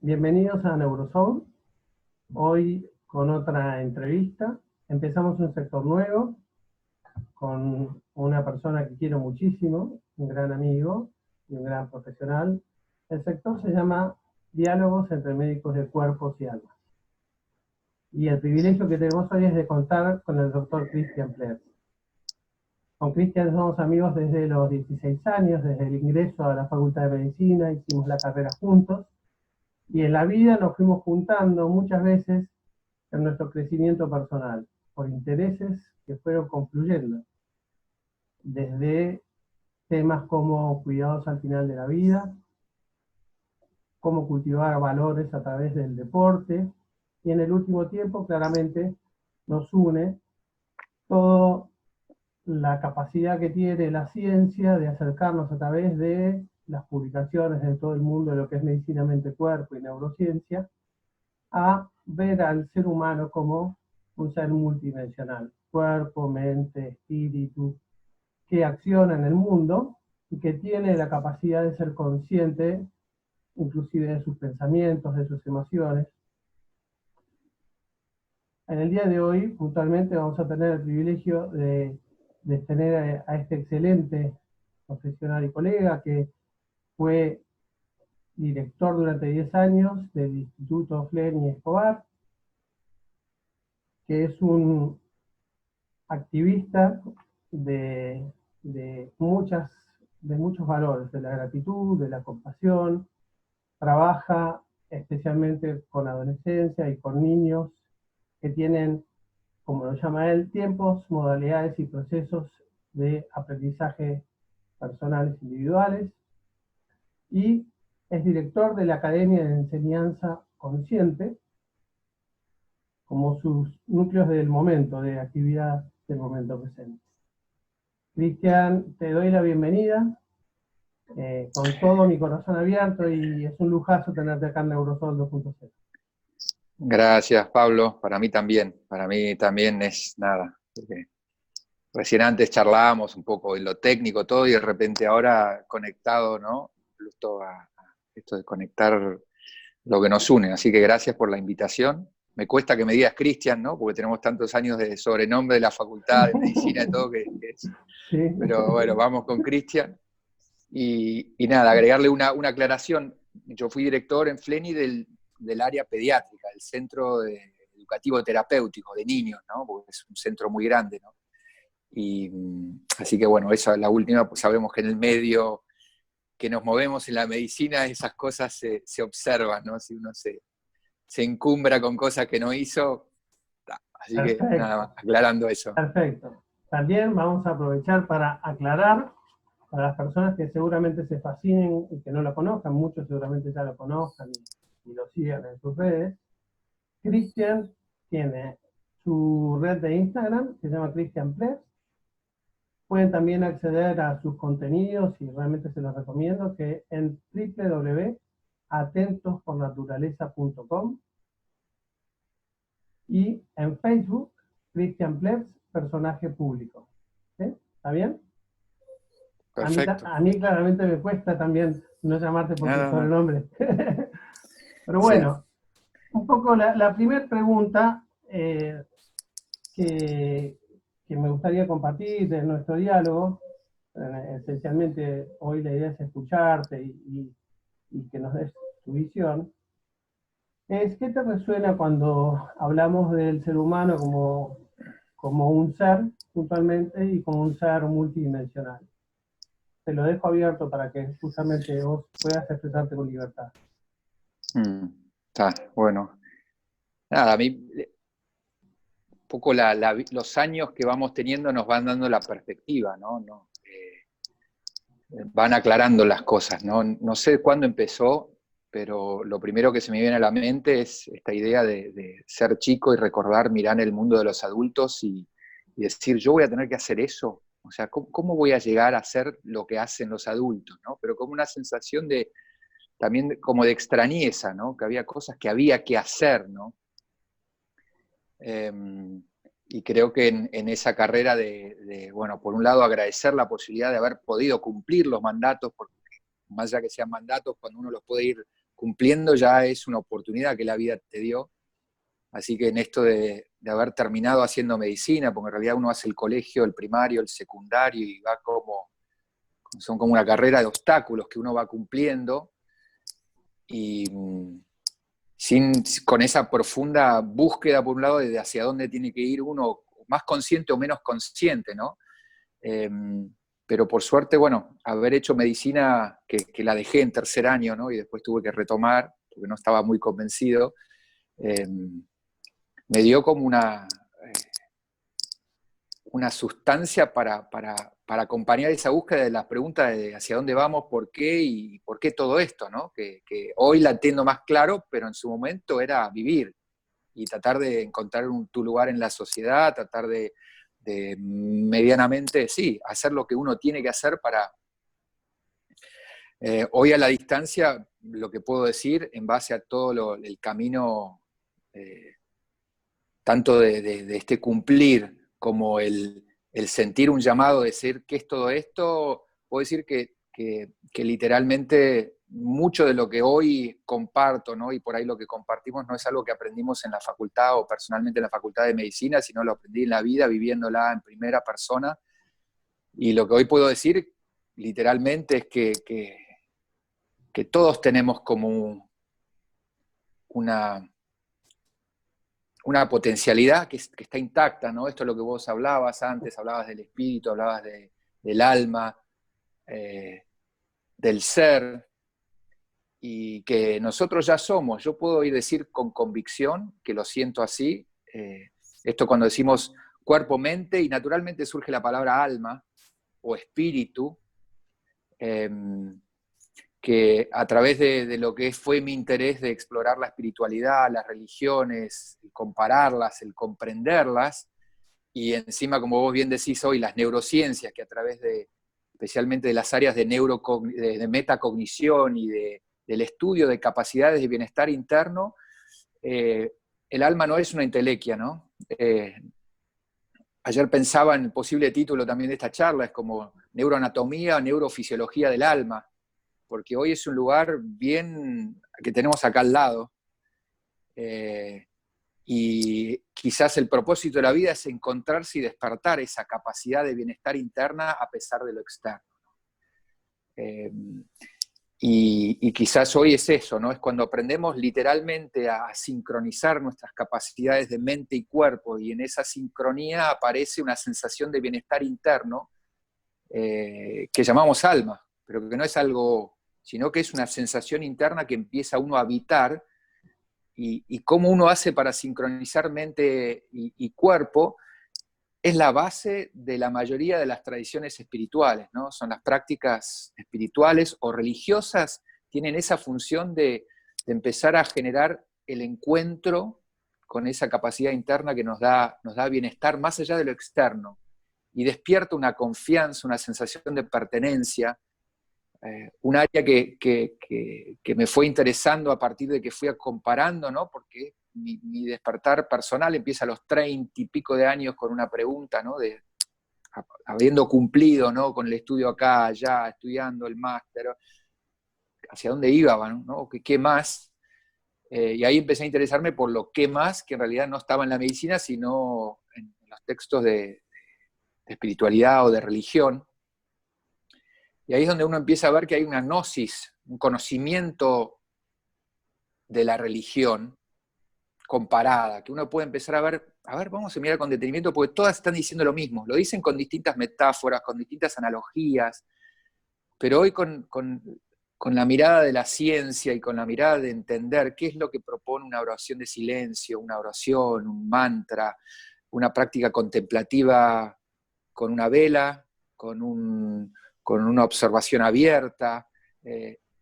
Bienvenidos a Neurosoul. Hoy con otra entrevista. Empezamos un sector nuevo con una persona que quiero muchísimo, un gran amigo y un gran profesional. El sector se llama Diálogos entre médicos de cuerpos y almas. Y el privilegio que tenemos hoy es de contar con el doctor Christian Plebs. Con Christian somos amigos desde los 16 años, desde el ingreso a la Facultad de Medicina, hicimos la carrera juntos. Y en la vida nos fuimos juntando muchas veces en nuestro crecimiento personal, por intereses que fueron confluyendo. Desde temas como cuidados al final de la vida, cómo cultivar valores a través del deporte, y en el último tiempo claramente nos une toda la capacidad que tiene la ciencia de acercarnos a través de las publicaciones en todo el mundo de lo que es medicina, mente, cuerpo y neurociencia, a ver al ser humano como un ser multidimensional, cuerpo, mente, espíritu, que acciona en el mundo y que tiene la capacidad de ser consciente inclusive de sus pensamientos, de sus emociones. En el día de hoy, puntualmente, vamos a tener el privilegio de tener a este excelente profesional y colega que fue director durante 10 años del Instituto Flen y Escobar, que es un activista de muchos valores, de la gratitud, de la compasión, trabaja especialmente con adolescencia y con niños que tienen, como lo llama él, tiempos, modalidades y procesos de aprendizaje personales individuales, y es director de la Academia de Enseñanza Consciente, como sus núcleos del momento, de actividad del momento presente. Cristian, te doy la bienvenida, con todo mi corazón abierto, y es un lujazo tenerte acá en Neurosoul 2.0. Gracias, Pablo. Para mí también es nada. Recién antes charlábamos un poco de lo técnico todo y de repente ahora conectado, ¿no? Justo a esto de conectar lo que nos une. Así que gracias por la invitación. Me cuesta que me digas Cristian, ¿no? Porque tenemos tantos años de sobrenombre de la Facultad de Medicina y todo que es. Sí. Pero bueno, vamos con Cristian. Y nada, agregarle una aclaración. Yo fui director en Fleni del área pediátrica, del centro educativo terapéutico de niños, ¿no? Porque es un centro muy grande, ¿no? Y así que bueno, esa es la última, pues sabemos que en el medio que nos movemos en la medicina esas cosas se observan, ¿no? Si uno se encumbra con cosas que no hizo, así Perfecto. Que nada más, aclarando eso. Perfecto. También vamos a aprovechar para aclarar para las personas que seguramente se fascinen y que no lo conozcan, muchos seguramente ya lo conozcan y lo sigan en sus redes. Christian tiene su red de Instagram, que se llama Christian Plebs. Pueden también acceder a sus contenidos, y realmente se los recomiendo, que en www.atentospornaturaleza.com, y en Facebook, Christian Plebs, personaje público. ¿Sí? ¿Está bien? Perfecto. A mí claramente me cuesta también no llamarte por tu sobrenombre. Pero bueno, sí. Un poco la primera pregunta que me gustaría compartir de nuestro diálogo, esencialmente hoy la idea es escucharte y que nos des tu visión, es ¿qué te resuena cuando hablamos del ser humano como un ser, puntualmente, y como un ser multidimensional? Te lo dejo abierto para que justamente vos puedas expresarte con libertad. Está bueno. Nada, a mí un poco los años que vamos teniendo nos van dando la perspectiva, ¿no? Van aclarando las cosas, ¿no? No sé cuándo empezó, pero lo primero que se me viene a la mente es esta idea de ser chico y recordar, mirar el mundo de los adultos y decir, yo voy a tener que hacer eso. O sea, ¿cómo voy a llegar a hacer lo que hacen los adultos, ¿no? Pero como una sensación también como de extrañeza, ¿no? Que había cosas que había que hacer, ¿no? Y creo que en esa carrera bueno, por un lado agradecer la posibilidad de haber podido cumplir los mandatos, porque más allá que sean mandatos, cuando uno los puede ir cumpliendo ya es una oportunidad que la vida te dio. Así que en esto de haber terminado haciendo medicina, porque en realidad uno hace el colegio, el primario, el secundario, y va son como una carrera de obstáculos que uno va cumpliendo, y con esa profunda búsqueda, por un lado, de hacia dónde tiene que ir uno, más consciente o menos consciente, ¿no? Pero por suerte, bueno, haber hecho medicina, que la dejé en tercer año, ¿no? Y después tuve que retomar, porque no estaba muy convencido, me dio como una sustancia para acompañar esa búsqueda de las preguntas de hacia dónde vamos, por qué y por qué todo esto, ¿no? Que hoy la entiendo más claro, pero en su momento era vivir y tratar de encontrar tu lugar en la sociedad, tratar de medianamente, sí, hacer lo que uno tiene que hacer para... hoy a la distancia, lo que puedo decir, en base a todo el camino, tanto de este cumplir, como el sentir un llamado de decir qué es todo esto, puedo decir que literalmente mucho de lo que hoy comparto, ¿no? Y por ahí lo que compartimos no es algo que aprendimos en la facultad o personalmente en la facultad de medicina, sino lo aprendí en la vida, viviéndola en primera persona. Y lo que hoy puedo decir literalmente es que todos tenemos como una potencialidad que está intacta, ¿no? Esto es lo que vos hablabas antes, hablabas del espíritu, hablabas del alma, del ser, y que nosotros ya somos. Yo puedo ir decir con convicción que lo siento así. Esto cuando decimos cuerpo, mente, y naturalmente surge la palabra alma o espíritu, que a través de lo que fue mi interés de explorar la espiritualidad, las religiones, el compararlas, el comprenderlas, y encima, como vos bien decís hoy, las neurociencias, que a través especialmente de las áreas de metacognición y del estudio de capacidades de bienestar interno, el alma no es una entelequia, ¿no? Ayer pensaba en el posible título también de esta charla, es como neuroanatomía, neurofisiología del alma, porque hoy es un lugar bien que tenemos acá al lado, y quizás el propósito de la vida es encontrarse y despertar esa capacidad de bienestar interna a pesar de lo externo. Y quizás hoy es eso, ¿no? Es cuando aprendemos literalmente a sincronizar nuestras capacidades de mente y cuerpo, y en esa sincronía aparece una sensación de bienestar interno que llamamos alma, pero que no es algo, sino que es una sensación interna que empieza uno a habitar, y cómo uno hace para sincronizar mente y cuerpo es la base de la mayoría de las tradiciones espirituales, ¿no? Son las prácticas espirituales o religiosas, tienen esa función de empezar a generar el encuentro con esa capacidad interna que nos da bienestar más allá de lo externo, y despierta una confianza, una sensación de pertenencia, un área que me fue interesando a partir de que fui comparando, ¿no? Porque mi despertar personal empieza a los 30 y pico de años con una pregunta, ¿no? Habiendo cumplido, ¿no? Con el estudio acá, allá, estudiando el máster, hacia dónde iba, ¿no? ¿Qué más? Y ahí empecé a interesarme por lo que más, que en realidad no estaba en la medicina, sino en los textos de espiritualidad o de religión. Y ahí es donde uno empieza a ver que hay una gnosis, un conocimiento de la religión comparada, que uno puede empezar a ver, vamos a mirar con detenimiento, porque todas están diciendo lo mismo, lo dicen con distintas metáforas, con distintas analogías, pero hoy con la mirada de la ciencia y con la mirada de entender qué es lo que propone una oración de silencio, una oración, un mantra, una práctica contemplativa con una vela, con una observación abierta,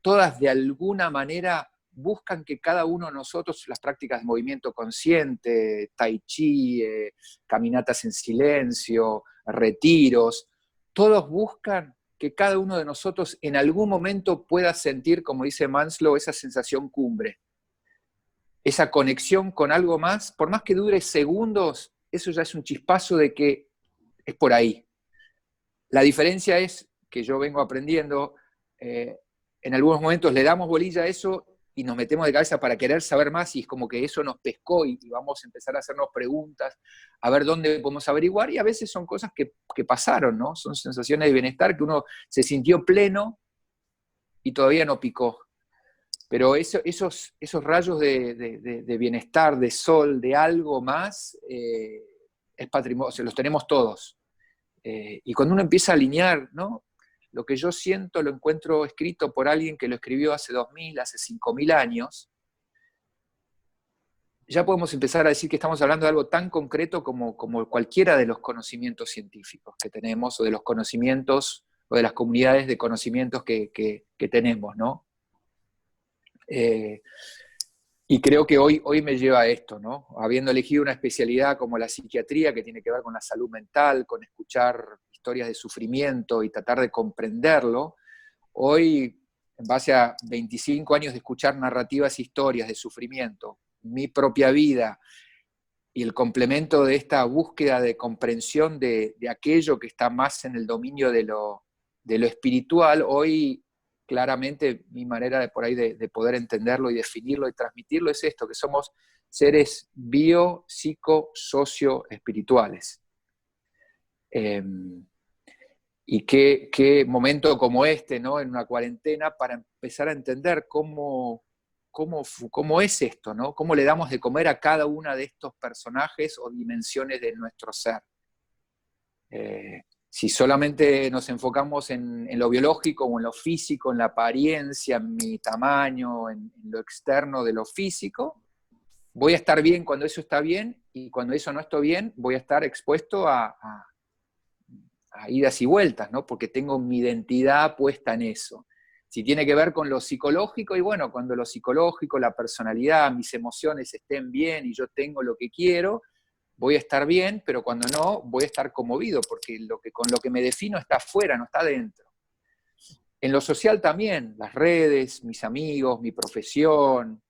todas de alguna manera buscan que cada uno de nosotros, las prácticas de movimiento consciente, tai chi, caminatas en silencio, retiros, todos buscan que cada uno de nosotros en algún momento pueda sentir, como dice Maslow, esa sensación cumbre, esa conexión con algo más, por más que dure segundos, eso ya es un chispazo de que es por ahí. La diferencia es que yo vengo aprendiendo, en algunos momentos le damos bolilla a eso y nos metemos de cabeza para querer saber más, y es como que eso nos pescó y vamos a empezar a hacernos preguntas, a ver dónde podemos averiguar, y a veces son cosas que pasaron, ¿no? Son sensaciones de bienestar, que uno se sintió pleno y todavía no picó. Pero esos rayos de bienestar, de sol, de algo más, es patrimonio, o sea, los tenemos todos. Y cuando uno empieza a alinear, ¿no? Lo que yo siento lo encuentro escrito por alguien que lo escribió hace 2000, hace 5000 años, ya podemos empezar a decir que estamos hablando de algo tan concreto como cualquiera de los conocimientos científicos que tenemos, o de los conocimientos, o de las comunidades de conocimientos que tenemos, ¿no? Y creo que hoy me lleva a esto, ¿no? Habiendo elegido una especialidad como la psiquiatría, que tiene que ver con la salud mental, con escuchar historias de sufrimiento y tratar de comprenderlo, hoy, en base a 25 años de escuchar narrativas, historias de sufrimiento, mi propia vida, y el complemento de esta búsqueda de comprensión de aquello que está más en el dominio de lo espiritual, hoy claramente mi manera de por ahí de poder entenderlo y definirlo y transmitirlo es esto, que somos seres bio, psico, socio, espirituales. Y qué momento como este, ¿no? En una cuarentena, para empezar a entender cómo es esto, ¿no? Cómo le damos de comer a cada uno de estos personajes o dimensiones de nuestro ser. Si solamente nos enfocamos en lo biológico o en lo físico, en la apariencia, en mi tamaño, en lo externo de lo físico, voy a estar bien cuando eso está bien, y cuando eso no está bien, voy a estar expuesto a idas y vueltas, ¿no? Porque tengo mi identidad puesta en eso. Si tiene que ver con lo psicológico, y bueno, cuando lo psicológico, la personalidad, mis emociones estén bien y yo tengo lo que quiero, voy a estar bien, pero cuando no, voy a estar conmovido, porque con lo que me defino está afuera, no está dentro. En lo social también, las redes, mis amigos, mi profesión.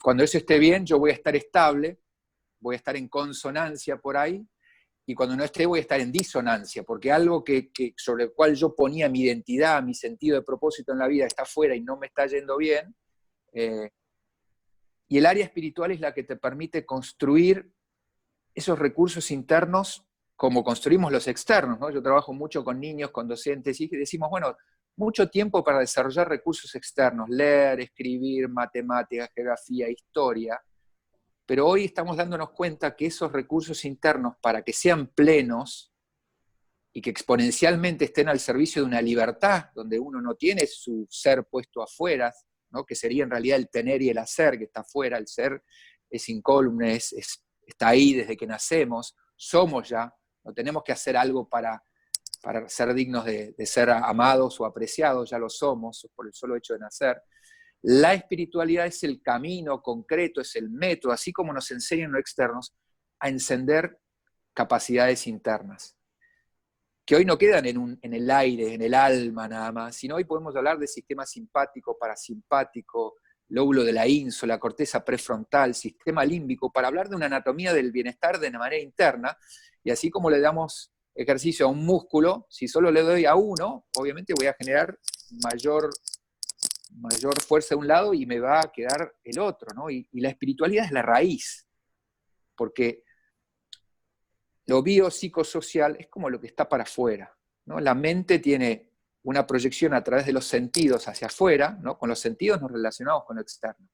Cuando eso esté bien, yo voy a estar estable, voy a estar en consonancia por ahí, y cuando no esté voy a estar en disonancia, porque algo sobre el cual yo ponía mi identidad, mi sentido de propósito en la vida está afuera y no me está yendo bien. Y el área espiritual es la que te permite construir esos recursos internos como construimos los externos, ¿no? Yo trabajo mucho con niños, con docentes, y decimos, bueno, mucho tiempo para desarrollar recursos externos, leer, escribir, matemáticas, geografía, historia, pero hoy estamos dándonos cuenta que esos recursos internos, para que sean plenos y que exponencialmente estén al servicio de una libertad, donde uno no tiene su ser puesto afuera, ¿no? Que sería en realidad el tener y el hacer, que está afuera. El ser es incólume, está ahí desde que nacemos, somos ya, no tenemos que hacer algo para ser dignos de ser amados o apreciados, ya lo somos por el solo hecho de nacer. La espiritualidad es el camino concreto, es el método, así como nos enseñan los externos, a encender capacidades internas, que hoy no quedan en el aire, en el alma nada más, sino hoy podemos hablar de sistema simpático, parasimpático, lóbulo de la ínsula, corteza prefrontal, sistema límbico, para hablar de una anatomía del bienestar de manera interna, y así como le damos ejercicio a un músculo, si solo le doy a uno, obviamente voy a generar mayor fuerza de un lado y me va a quedar el otro, ¿no? Y la espiritualidad es la raíz, porque lo biopsicosocial es como lo que está para afuera, ¿no? La mente tiene una proyección a través de los sentidos hacia afuera, ¿no? Con los sentidos nos relacionamos con lo externo.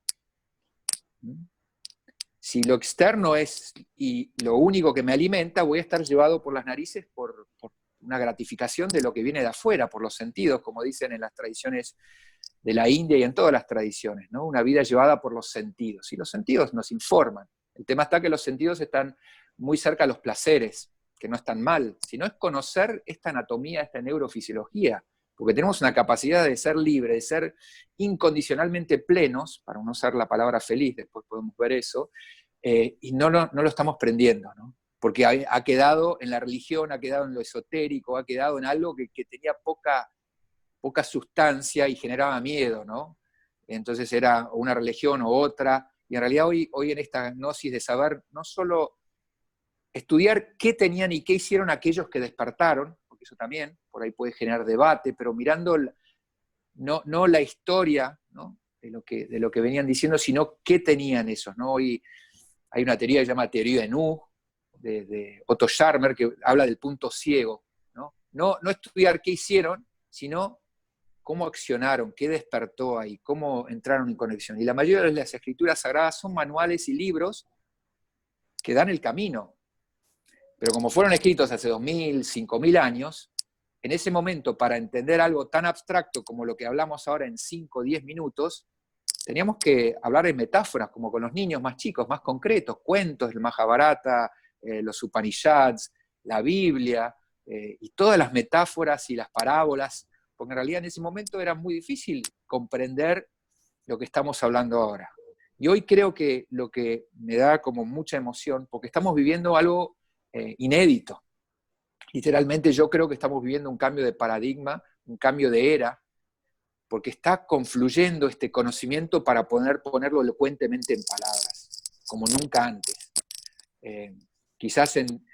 Si lo externo es y lo único que me alimenta, voy a estar llevado por las narices por una gratificación de lo que viene de afuera, por los sentidos, como dicen en las tradiciones de la India y en todas las tradiciones, ¿no? Una vida llevada por los sentidos. Y los sentidos nos informan. El tema está que los sentidos están muy cerca a los placeres, que no están mal, sino es conocer esta anatomía, esta neurofisiología, porque tenemos una capacidad de ser libre, de ser incondicionalmente plenos, para no usar la palabra feliz, después podemos ver eso, y no lo estamos prendiendo, ¿no? Porque ha quedado en la religión, ha quedado en lo esotérico, ha quedado en algo que tenía poca sustancia y generaba miedo, ¿no? Entonces era una religión o otra, y en realidad hoy en esta gnosis de saber no solo estudiar qué tenían y qué hicieron aquellos que despertaron, porque eso también por ahí puede generar debate, pero mirando no la historia, ¿no? de lo que venían diciendo, sino qué tenían esos, ¿no? Y hay una teoría que se llama teoría de Nu, de Otto Scharmer, que habla del punto ciego, ¿no? No estudiar qué hicieron, sino cómo accionaron, qué despertó ahí, cómo entraron en conexión. Y la mayoría de las escrituras sagradas son manuales y libros que dan el camino. Pero como fueron escritos hace 2000, 5000 años, en ese momento, para entender algo tan abstracto como lo que hablamos ahora en 5 o 10 minutos, teníamos que hablar en metáforas, como con los niños más chicos, más concretos, cuentos, el Mahabharata, los Upanishads, la Biblia, y todas las metáforas y las parábolas, porque en realidad en ese momento era muy difícil comprender lo que estamos hablando ahora. Y hoy creo que lo que me da como mucha emoción, porque estamos viviendo algo inédito. Literalmente yo creo que estamos viviendo un cambio de paradigma, un cambio de era, porque está confluyendo este conocimiento para poder ponerlo elocuentemente en palabras, como nunca antes. Quizás en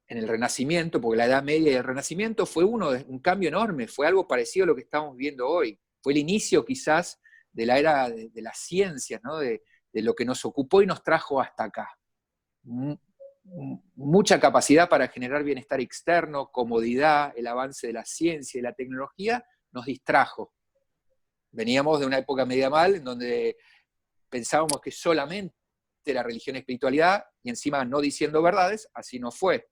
el Renacimiento, porque la Edad Media y el Renacimiento fue un cambio enorme, fue algo parecido a lo que estamos viviendo hoy. Fue el inicio quizás de la era de las ciencias, ¿no? de lo que nos ocupó y nos trajo hasta acá. Mucha capacidad para generar bienestar externo, comodidad, el avance de la ciencia y la tecnología nos distrajo. Veníamos de una época medieval en donde pensábamos que solamente era religión y espiritualidad, y encima no diciendo verdades, así no fue.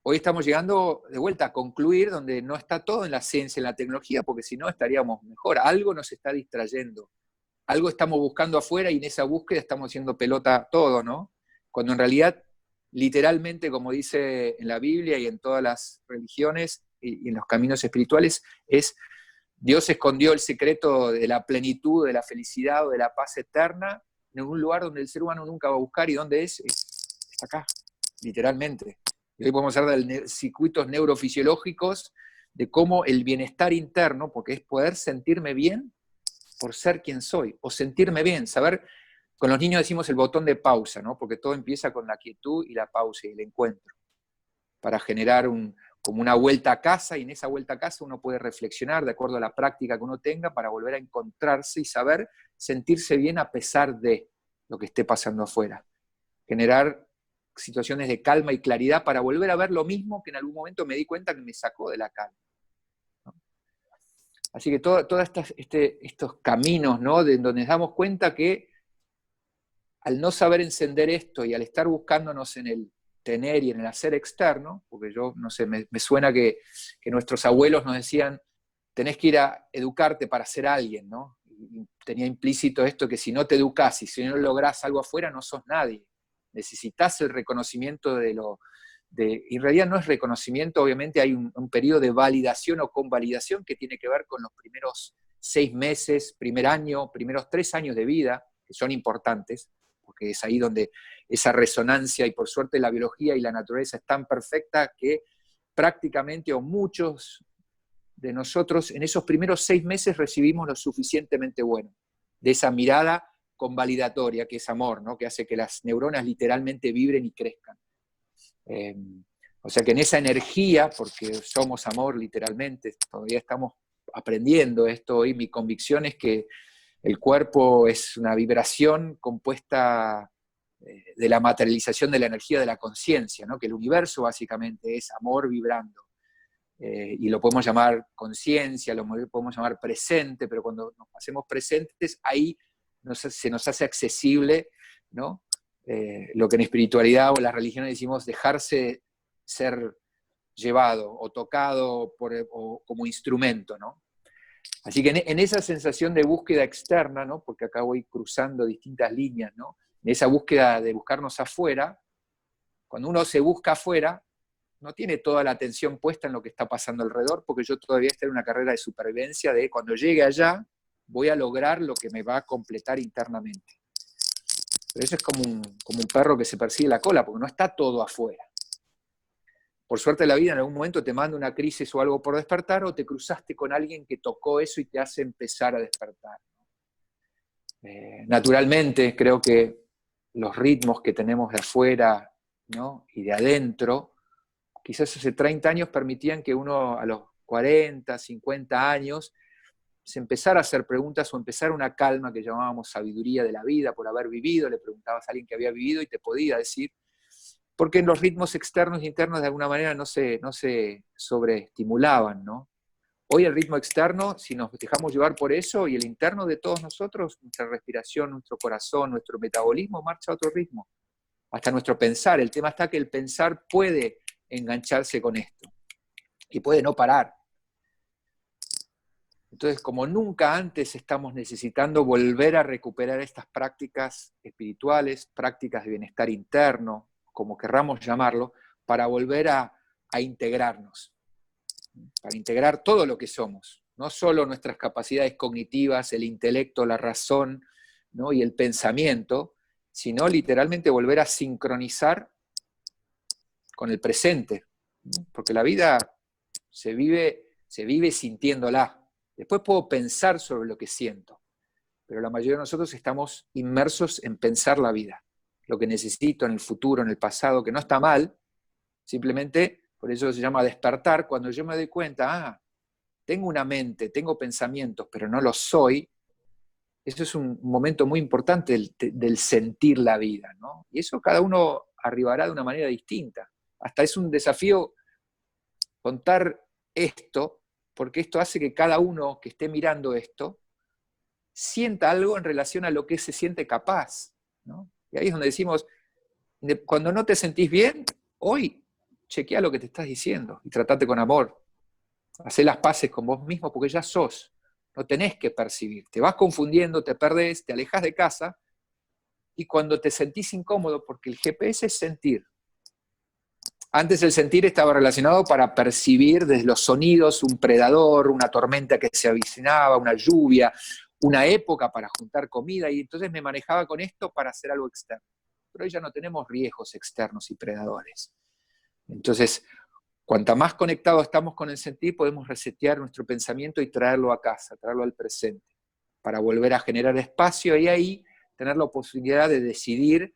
Hoy estamos llegando de vuelta a concluir donde no está todo en la ciencia, en la tecnología, porque si no estaríamos mejor. Algo nos está distrayendo, algo estamos buscando afuera y en esa búsqueda estamos haciendo pelota todo, ¿no? Cuando en realidad, literalmente, como dice en la Biblia y en todas las religiones y en los caminos espirituales, es Dios escondió el secreto de la plenitud, de la felicidad o de la paz eterna en un lugar donde el ser humano nunca va a buscar. ¿Y dónde es? Está acá, literalmente. Y hoy podemos hablar de circuitos neurofisiológicos, de cómo el bienestar interno, porque es poder sentirme bien por ser quien soy, o sentirme bien, saber, con los niños decimos el botón de pausa, ¿no? Porque todo empieza con la quietud y la pausa y el encuentro, para generar como una vuelta a casa, y en esa vuelta a casa uno puede reflexionar de acuerdo a la práctica que uno tenga para volver a encontrarse y saber sentirse bien a pesar de lo que esté pasando afuera. Generar situaciones de calma y claridad para volver a ver lo mismo que en algún momento me di cuenta que me sacó de la calma. ¿No? Así que todos estos caminos, ¿no? De donde nos damos cuenta que al no saber encender esto y al estar buscándonos en el tener y en el hacer externo, porque yo, no sé, me suena que nuestros abuelos nos decían, tenés que ir a educarte para ser alguien, ¿no? Y tenía implícito esto que si no te educás y si no lográs algo afuera, no sos nadie. Necesitas el reconocimiento y en realidad no es reconocimiento, obviamente hay un periodo de validación o convalidación que tiene que ver con los primeros 6 meses, primer año, primeros 3 años de vida, que son importantes, porque es ahí donde esa resonancia, y por suerte la biología y la naturaleza es tan perfecta que prácticamente, o muchos de nosotros, en esos primeros 6 meses recibimos lo suficientemente bueno, de esa mirada convalidatoria, que es amor, ¿no? Que hace que las neuronas literalmente vibren y crezcan. O sea que en esa energía, porque somos amor literalmente, todavía estamos aprendiendo esto, y mi convicción es que el cuerpo es una vibración compuesta de la materialización de la energía de la conciencia, ¿no? Que el universo básicamente es amor vibrando. Y lo podemos llamar conciencia, lo podemos llamar presente, pero cuando nos hacemos presentes, ahí se nos hace accesible, ¿no? Lo que en espiritualidad o en las religiones decimos dejarse ser llevado o tocado o como instrumento, ¿no? Así que en esa sensación de búsqueda externa, ¿no? Porque acá voy cruzando distintas líneas, ¿no? En esa búsqueda de buscarnos afuera, cuando uno se busca afuera, no tiene toda la atención puesta en lo que está pasando alrededor, porque yo todavía estoy en una carrera de supervivencia de cuando llegue allá, voy a lograr lo que me va a completar internamente. Pero eso es como un perro que se persigue la cola, porque no está todo afuera. Por suerte la vida en algún momento te manda una crisis o algo por despertar, o te cruzaste con alguien que tocó eso y te hace empezar a despertar. Naturalmente, creo que los ritmos que tenemos de afuera, ¿no? Y de adentro, quizás hace 30 años permitían que uno a los 40, 50 años es empezar a hacer preguntas o empezar una calma que llamábamos sabiduría de la vida, por haber vivido, le preguntabas a alguien que había vivido y te podía decir, porque en los ritmos externos e internos de alguna manera no se sobreestimulaban, ¿no? Hoy el ritmo externo, si nos dejamos llevar por eso, y el interno de todos nosotros, nuestra respiración, nuestro corazón, nuestro metabolismo, marcha a otro ritmo. Hasta nuestro pensar. El tema está que el pensar puede engancharse con esto y puede no parar. Entonces, como nunca antes estamos necesitando volver a recuperar estas prácticas espirituales, prácticas de bienestar interno, como querramos llamarlo, para volver a integrarnos, para integrar todo lo que somos, no solo nuestras capacidades cognitivas, el intelecto, la razón, ¿no? Y el pensamiento, sino literalmente volver a sincronizar con el presente, ¿no? Porque la vida se vive sintiéndola. Después puedo pensar sobre lo que siento, pero la mayoría de nosotros estamos inmersos en pensar la vida, lo que necesito en el futuro, en el pasado, que no está mal, simplemente, por eso se llama despertar, cuando yo me doy cuenta, tengo una mente, tengo pensamientos, pero no lo soy. Eso es un momento muy importante del sentir la vida, ¿no? Y eso cada uno arribará de una manera distinta. Hasta es un desafío contar esto, porque esto hace que cada uno que esté mirando esto sienta algo en relación a lo que se siente capaz, ¿no? Y ahí es donde decimos, cuando no te sentís bien, hoy chequea lo que te estás diciendo y tratate con amor. Hacé las paces con vos mismo porque ya sos. No tenés que percibir. Te vas confundiendo, te perdés, te alejas de casa y cuando te sentís incómodo, porque el GPS es sentir. Antes el sentir estaba relacionado para percibir desde los sonidos un predador, una tormenta que se avicinaba, una lluvia, una época para juntar comida, y entonces me manejaba con esto para hacer algo externo. Pero hoy ya no tenemos riesgos externos y predadores. Entonces, cuanta más conectados estamos con el sentir, podemos resetear nuestro pensamiento y traerlo a casa, traerlo al presente, para volver a generar espacio y ahí tener la posibilidad de decidir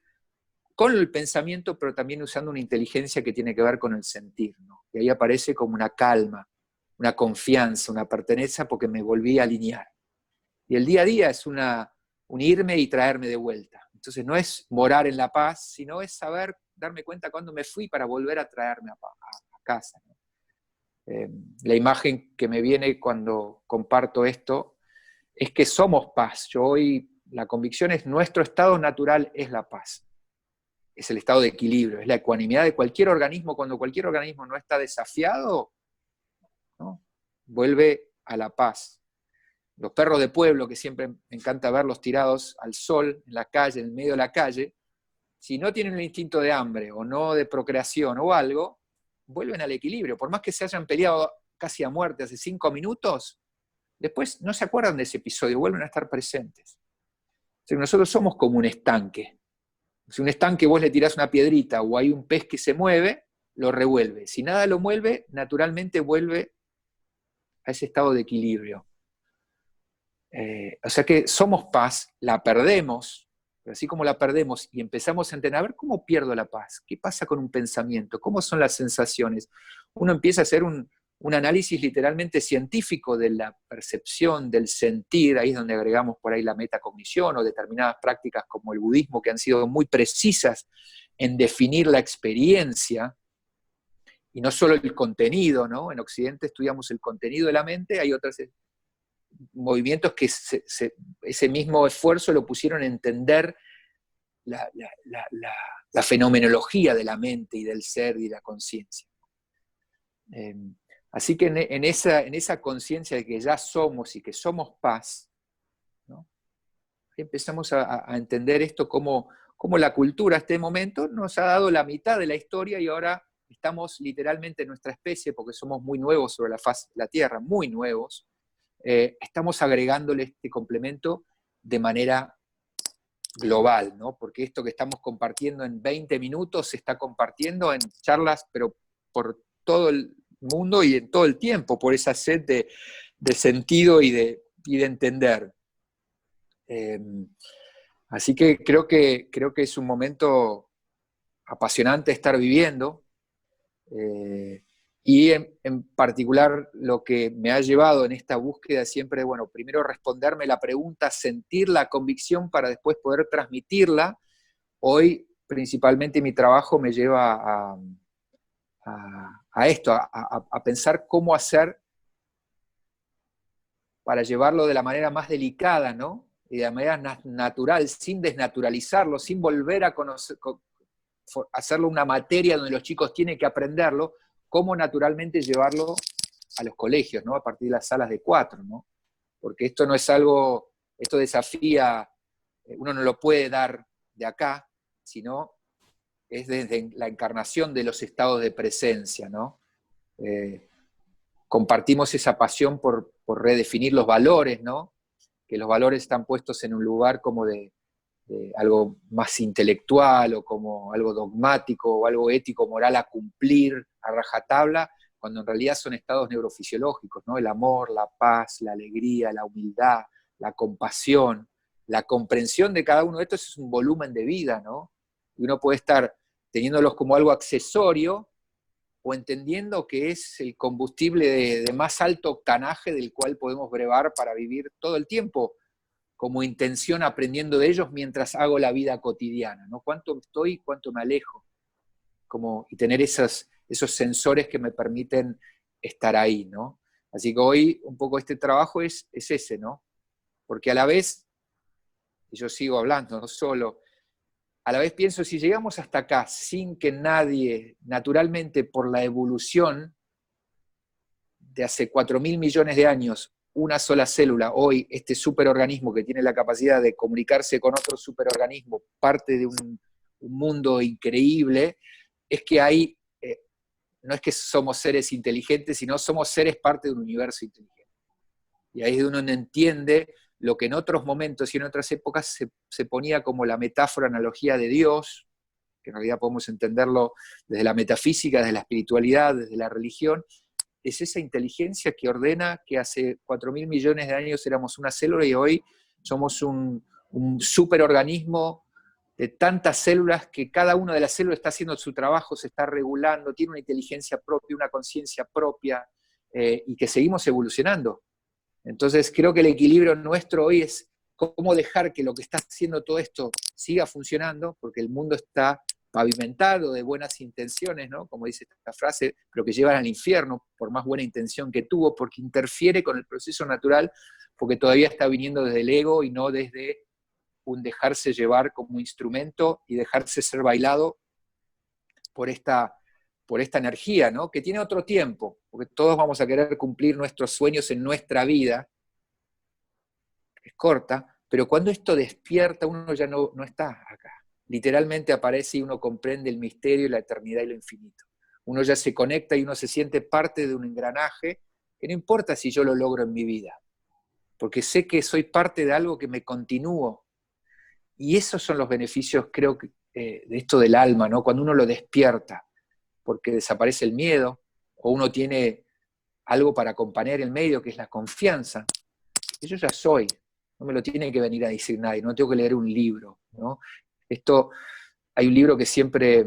con el pensamiento, pero también usando una inteligencia que tiene que ver con el sentir, ¿no? Y ahí aparece como una calma, una confianza, una pertenencia, porque me volví a alinear. Y el día a día es un irme y traerme de vuelta. Entonces no es morar en la paz, sino es saber, darme cuenta cuando me fui para volver a traerme a casa, ¿no? La imagen que me viene cuando comparto esto es que somos paz. Yo hoy, la convicción es nuestro estado natural es la paz. Es el estado de equilibrio, es la ecuanimidad de cualquier organismo. Cuando cualquier organismo no está desafiado, ¿no?, vuelve a la paz. Los perros de pueblo, que siempre me encanta verlos tirados al sol, en la calle, en el medio de la calle, si no tienen el instinto de hambre o no de procreación o algo, vuelven al equilibrio. Por más que se hayan peleado casi a muerte hace 5 minutos, después no se acuerdan de ese episodio, vuelven a estar presentes. O sea, nosotros somos como un estanque. Si un estanque vos le tirás una piedrita o hay un pez que se mueve, lo revuelve. Si nada lo mueve, naturalmente vuelve a ese estado de equilibrio. O sea que somos paz, la perdemos, pero así como la perdemos y empezamos a entender, a ver, ¿cómo pierdo la paz? ¿Qué pasa con un pensamiento? ¿Cómo son las sensaciones? Uno empieza a hacer un análisis literalmente científico de la percepción, del sentir, ahí es donde agregamos por ahí la metacognición o determinadas prácticas como el budismo que han sido muy precisas en definir la experiencia y no solo el contenido, ¿no? En Occidente estudiamos el contenido de la mente, hay otros movimientos que ese mismo esfuerzo lo pusieron a entender la fenomenología de la mente y del ser y la conciencia. Así que en esa conciencia de que ya somos y que somos paz, ¿no?, empezamos a entender esto como la cultura a este momento nos ha dado la mitad de la historia y ahora estamos literalmente en nuestra especie, porque somos muy nuevos sobre la faz de la Tierra, muy nuevos, estamos agregándole este complemento de manera global, ¿no? Porque esto que estamos compartiendo en 20 minutos se está compartiendo en charlas, pero por todo el mundo y en todo el tiempo, por esa sed de sentido y de entender. Así que creo que es un momento apasionante estar viviendo, Y en particular lo que me ha llevado en esta búsqueda siempre, bueno, primero responderme la pregunta, sentir la convicción para después poder transmitirla. Hoy principalmente mi trabajo me lleva a esto, a pensar cómo hacer para llevarlo de la manera más delicada, ¿no? Y de la manera natural, sin desnaturalizarlo, sin volver a conocer, hacerlo una materia donde los chicos tienen que aprenderlo, cómo naturalmente llevarlo a los colegios, ¿no? A partir de las salas de 4, ¿no? Porque esto no es algo, esto desafía, uno no lo puede dar de acá, sino es desde la encarnación de los estados de presencia, ¿no? Compartimos esa pasión por redefinir los valores, ¿no? Que los valores están puestos en un lugar como de algo más intelectual o como algo dogmático o algo ético, moral a cumplir a rajatabla, cuando en realidad son estados neurofisiológicos, ¿no? El amor, la paz, la alegría, la humildad, la compasión, la comprensión de cada uno de estos es un volumen de vida, ¿no? Y uno puede estar teniéndolos como algo accesorio o entendiendo que es el combustible de más alto octanaje del cual podemos brevar para vivir todo el tiempo como intención aprendiendo de ellos mientras hago la vida cotidiana, ¿no? Cuánto estoy, cuánto me alejo, y tener esos sensores que me permiten estar ahí, ¿no? Así que hoy un poco este trabajo es ese, ¿no? Porque a la vez, y yo sigo hablando, no solo, a la vez pienso, si llegamos hasta acá sin que nadie, naturalmente por la evolución de hace 4.000 millones de años, una sola célula, hoy este superorganismo que tiene la capacidad de comunicarse con otro superorganismo, parte de un mundo increíble, es que hay, no es que somos seres inteligentes, sino somos seres parte de un universo inteligente. Y ahí es donde uno entiende lo que en otros momentos y en otras épocas se ponía como la metáfora, analogía de Dios, que en realidad podemos entenderlo desde la metafísica, desde la espiritualidad, desde la religión, es esa inteligencia que ordena que hace 4.000 millones de años éramos una célula y hoy somos un superorganismo de tantas células que cada una de las células está haciendo su trabajo, se está regulando, tiene una inteligencia propia, una conciencia propia, y que seguimos evolucionando. Entonces creo que el equilibrio nuestro hoy es cómo dejar que lo que está haciendo todo esto siga funcionando, porque el mundo está pavimentado de buenas intenciones, ¿no? Como dice esta frase, pero que llevan al infierno por más buena intención que tuvo, porque interfiere con el proceso natural, porque todavía está viniendo desde el ego y no desde un dejarse llevar como instrumento y dejarse ser bailado por esta energía, ¿no? Que tiene otro tiempo, porque todos vamos a querer cumplir nuestros sueños en nuestra vida, que es corta, pero cuando esto despierta uno ya no está acá. Literalmente aparece y uno comprende el misterio, la eternidad y lo infinito. Uno ya se conecta y uno se siente parte de un engranaje que no importa si yo lo logro en mi vida, porque sé que soy parte de algo que me continúo. Y esos son los beneficios, creo, de esto del alma, ¿no? Cuando uno lo despierta, porque desaparece el miedo, o uno tiene algo para acompañar el medio, que es la confianza, que yo ya soy, no me lo tiene que venir a decir nadie, no tengo que leer un libro, ¿no? Esto, hay un libro que siempre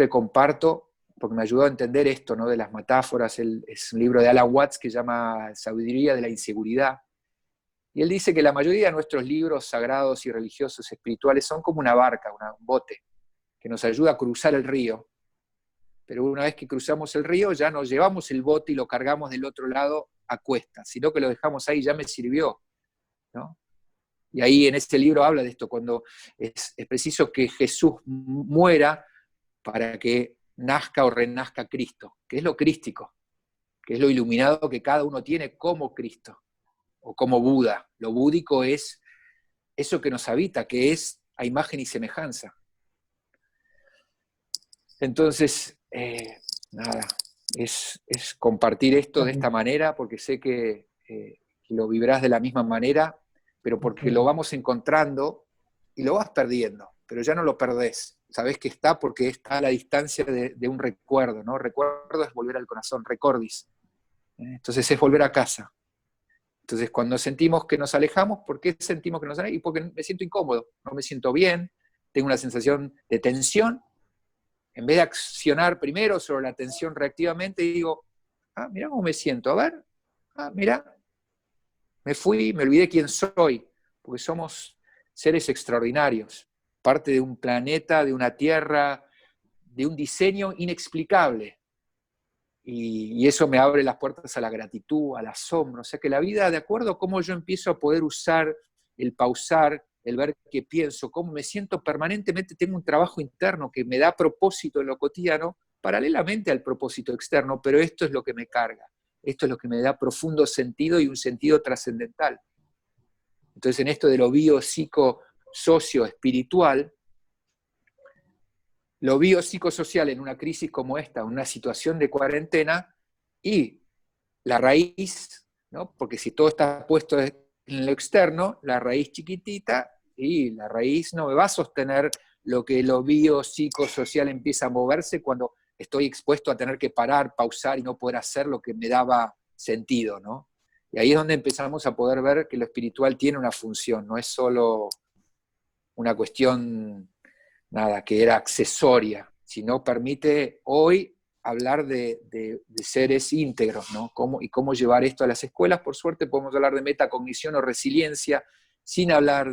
comparto, porque me ayudó a entender esto, ¿no? De las metáforas, es un libro de Alan Watts que se llama Sabiduría de la Inseguridad, y él dice que la mayoría de nuestros libros sagrados y religiosos espirituales son como una barca, un bote, que nos ayuda a cruzar el río, pero una vez que cruzamos el río ya nos llevamos el bote y lo cargamos del otro lado a cuestas, sino que lo dejamos ahí, ya me sirvió, ¿no? Y ahí en este libro habla de esto, cuando es preciso que Jesús muera para que nazca o renazca Cristo, que es lo crístico, que es lo iluminado que cada uno tiene como Cristo, o como Buda. Lo búdico es eso que nos habita, que es a imagen y semejanza. Entonces, nada, es compartir esto de esta manera, porque sé que lo vivirás de la misma manera, pero porque lo vamos encontrando y lo vas perdiendo, pero ya no lo perdés. Sabés que está porque está a la distancia de un recuerdo, ¿no? Recuerdo es volver al corazón, recordis. Entonces es volver a casa. Entonces cuando sentimos que nos alejamos, ¿por qué sentimos que nos alejamos? Y porque me siento incómodo, no me siento bien, tengo una sensación de tensión, en vez de accionar primero sobre la atención reactivamente, digo, mirá cómo me siento, a ver, mirá, me fui, me olvidé quién soy, porque somos seres extraordinarios, parte de un planeta, de una tierra, de un diseño inexplicable. Y eso me abre las puertas a la gratitud, al asombro. O sea que la vida, de acuerdo a cómo yo empiezo a poder usar el pausar, el ver qué pienso, cómo me siento permanentemente, tengo un trabajo interno que me da propósito en lo cotidiano, paralelamente al propósito externo, pero esto es lo que me carga, esto es lo que me da profundo sentido y un sentido trascendental. Entonces, en esto de lo bio, psico, socio, espiritual, lo biopsicosocial en una crisis como esta, una situación de cuarentena, y la raíz, ¿no? Porque si todo está puesto en lo externo, la raíz chiquitita, y la raíz no me va a sostener lo que lo biopsicosocial empieza a moverse cuando estoy expuesto a tener que parar, pausar y no poder hacer lo que me daba sentido, ¿no? Y ahí es donde empezamos a poder ver que lo espiritual tiene una función, no es solo una cuestión nada, que era accesoria, sino permite hoy hablar de seres íntegros, ¿no? Y cómo llevar esto a las escuelas. Por suerte podemos hablar de metacognición o resiliencia sin hablar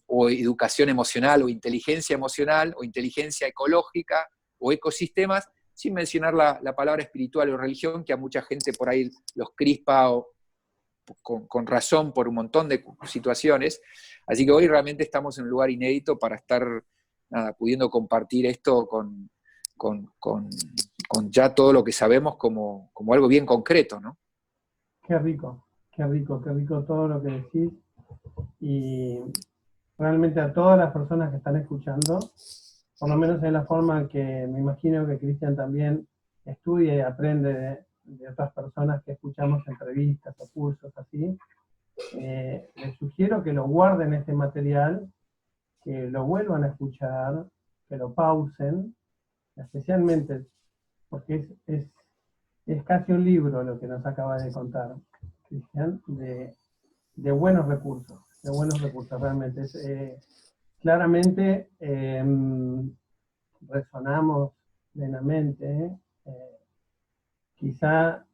o educación emocional o inteligencia emocional o inteligencia ecológica o ecosistemas, sin mencionar la palabra espiritual o religión, que a mucha gente por ahí los crispa con razón por un montón de situaciones. Así que hoy realmente estamos en un lugar inédito para estar pudiendo compartir esto con ya todo lo que sabemos como algo bien concreto, ¿no? Qué rico todo lo que decís. Y realmente a todas las personas que están escuchando, por lo menos en la forma que me imagino que Cristian también estudia y aprende de otras personas que escuchamos entrevistas o cursos así, les sugiero que lo guarden este material, que lo vuelvan a escuchar, que lo pausen, especialmente porque es casi un libro lo que nos acaba de contar Cristian, de buenos recursos, realmente. Claramente resonamos plenamente, quizá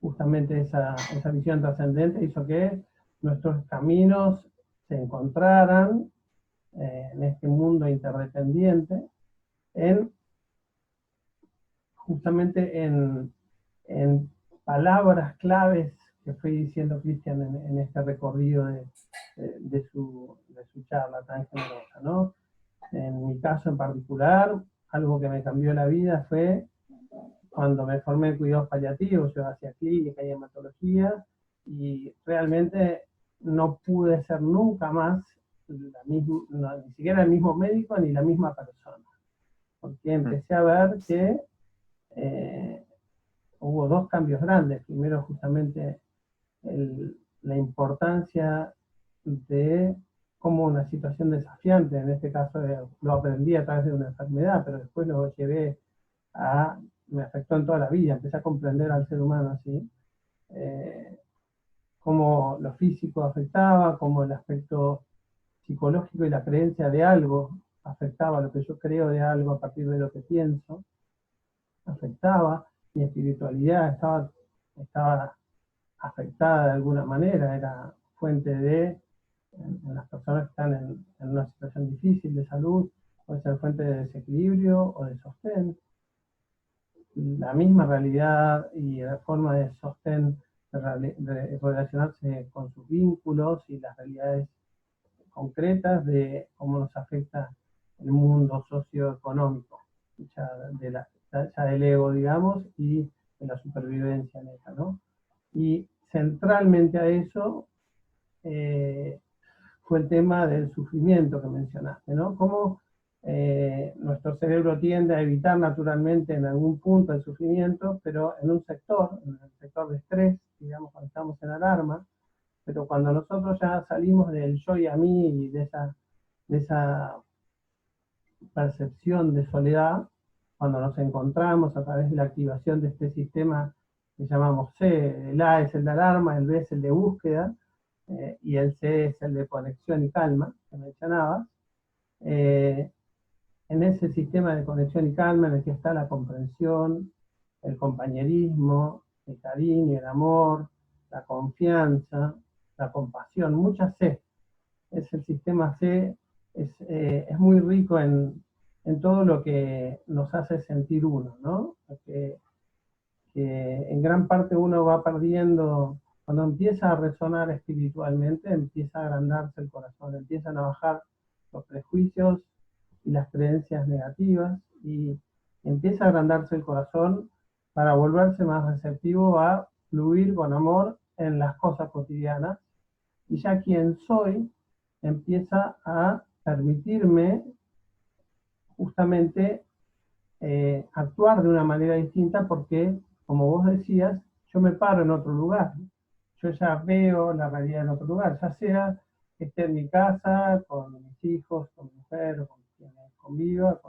justamente esa visión trascendente hizo que nuestros caminos se encontraran en este mundo interdependiente, justamente en palabras claves que fue diciendo Cristian en este recorrido de su charla tan generosa, ¿no? En mi caso en particular, algo que me cambió la vida fue cuando me formé en cuidados paliativos. Yo hacía clínica y hematología, y realmente no pude ser nunca más ni siquiera el mismo médico ni la misma persona, porque empecé a ver que hubo dos cambios grandes. Primero, justamente la importancia de cómo una situación desafiante, en este caso lo aprendí a través de una enfermedad, pero después lo llevé me afectó en toda la vida, empecé a comprender al ser humano así, cómo lo físico afectaba, cómo el aspecto psicológico y la creencia de algo afectaba lo que yo creo de algo a partir de lo que pienso, afectaba mi espiritualidad, estaba afectada de alguna manera, era fuente en las personas que están en una situación difícil de salud, puede ser fuente de desequilibrio o de sostén. La misma realidad y la forma de sostén de relacionarse con sus vínculos y las realidades concretas de cómo nos afecta el mundo socioeconómico, ya del ego, digamos, y de la supervivencia en ella, ¿no? Y centralmente a eso fue el tema del sufrimiento que mencionaste, ¿no? Cómo nuestro cerebro tiende a evitar naturalmente en algún punto el sufrimiento, pero en el sector de estrés, digamos, cuando estamos en alarma, pero cuando nosotros ya salimos del yo y a mí y de esa percepción de soledad, cuando nos encontramos a través de la activación de este sistema que llamamos C, el A es el de alarma, el B es el de búsqueda, y el C es el de conexión y calma, que mencionabas, en ese sistema de conexión y calma en el que está la comprensión, el compañerismo, el cariño, el amor, la confianza, la compasión, mucha C. Es el sistema C, es muy rico en todo lo que nos hace sentir uno, ¿no? Que en gran parte uno va perdiendo, cuando empieza a resonar espiritualmente, empieza a agrandarse el corazón, empiezan a bajar los prejuicios y las creencias negativas, y empieza a agrandarse el corazón para volverse más receptivo a fluir con amor en las cosas cotidianas, y ya quien soy empieza a permitirme justamente actuar de una manera distinta, porque, como vos decías, yo me paro en otro lugar. Yo ya veo la realidad en otro lugar, ya sea que esté en mi casa, con mis hijos, con mi mujer, o con quienes conviva,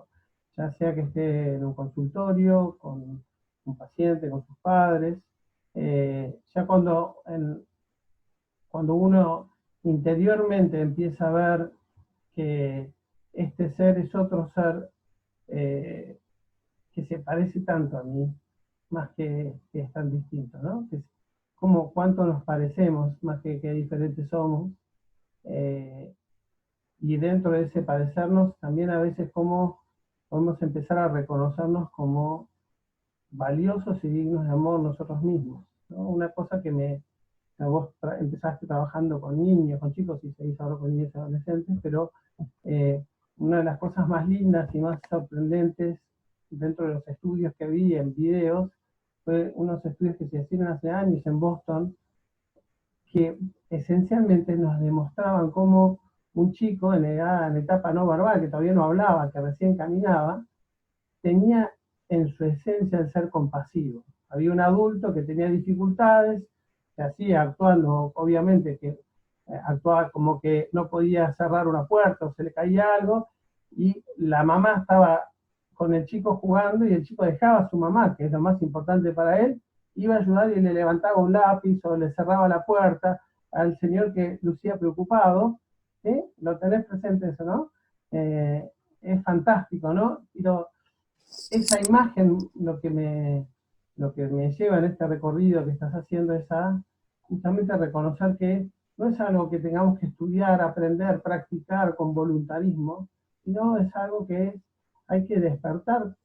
ya sea que esté en un consultorio, con un paciente, con sus padres. Ya cuando uno interiormente empieza a ver que este ser es otro ser, que se parece tanto a mí, más que es tan distinto, ¿no? Que es como cuánto nos parecemos, más que diferentes somos, eh, y dentro de ese parecernos, también a veces cómo podemos empezar a reconocernos como valiosos y dignos de amor nosotros mismos, ¿no? Una cosa que vos empezaste trabajando con niños, con chicos, y seguís ahora con niños y adolescentes, pero una de las cosas más lindas y más sorprendentes dentro de los estudios que vi en videos fue unos estudios que se hicieron hace años en Boston, que esencialmente nos demostraban cómo un chico en etapa no verbal, que todavía no hablaba, que recién caminaba, tenía en su esencia el ser compasivo. Había un adulto que tenía dificultades, que hacía actuando, obviamente, que actuaba como que no podía cerrar una puerta o se le caía algo, y la mamá estaba con el chico jugando y el chico dejaba a su mamá, que es lo más importante para él, iba a ayudar y le levantaba un lápiz o le cerraba la puerta al señor que lucía preocupado. ¿Sí? Lo tenés presente eso, ¿no? Es fantástico, ¿no? Pero esa imagen lo que me lleva en este recorrido que estás haciendo es a justamente reconocer que no es algo que tengamos que estudiar, aprender, practicar con voluntarismo, sino es algo que hay que despertar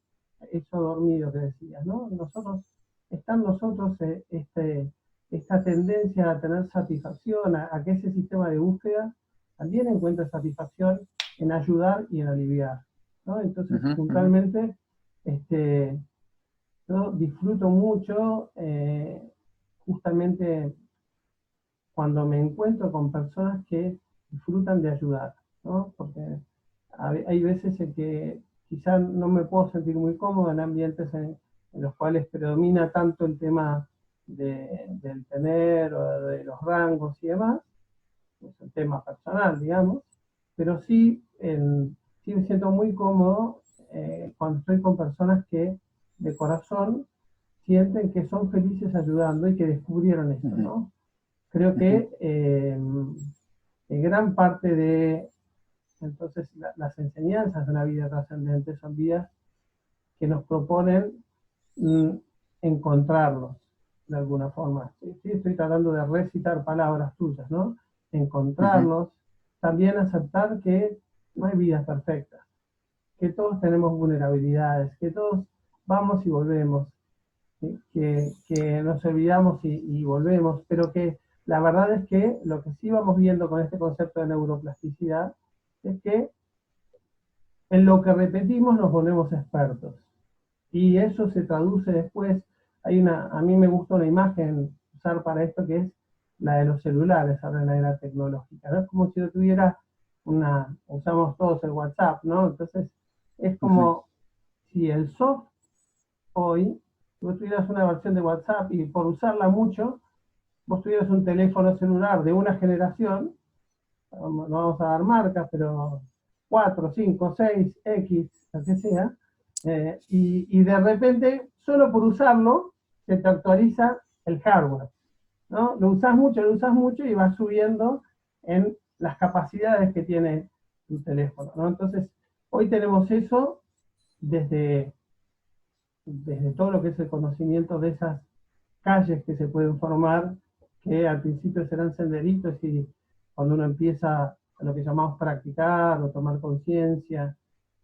eso dormido que decías, ¿no? Está en nosotros esta tendencia a tener satisfacción, a que ese sistema de búsqueda también encuentre satisfacción en ayudar y en aliviar, ¿no? Entonces, puntualmente, yo disfruto mucho justamente cuando me encuentro con personas que disfrutan de ayudar, ¿no? Porque hay veces en que quizás no me puedo sentir muy cómodo en ambientes en los cuales predomina tanto el tema del tener o de los rangos y demás, es el tema personal, digamos, pero sí me siento muy cómodo cuando estoy con personas que de corazón sienten que son felices ayudando y que descubrieron eso, ¿no? Creo que en gran parte de entonces las enseñanzas de una vida trascendente son vidas que nos proponen encontrarlos de alguna forma. Sí, estoy tratando de recitar palabras tuyas, ¿no? Encontrarnos, también aceptar que no hay vidas perfectas, que todos tenemos vulnerabilidades, que todos vamos y volvemos, ¿sí? Que nos olvidamos y volvemos, pero que la verdad es que lo que sí vamos viendo con este concepto de neuroplasticidad es que en lo que repetimos nos volvemos expertos. Y eso se traduce después, a mí me gusta una imagen usar para esto que es la de los celulares ahora en la era tecnológica, ¿no? Es como si yo tuviera usamos todos el WhatsApp, ¿no? Entonces, es como si el soft hoy, si vos tuvieras una versión de WhatsApp y por usarla mucho, vos tuvieras un teléfono celular de una generación, no vamos a dar marcas, pero 4, 5, 6, X, lo que sea, y de repente, solo por usarlo, se te actualiza el hardware, ¿no? Lo usas mucho y vas subiendo en las capacidades que tiene tu teléfono, ¿no? Entonces, Hoy tenemos eso desde todo lo que es el conocimiento de esas calles que se pueden formar, que al principio serán senderitos y cuando uno empieza a lo que llamamos practicar o tomar conciencia,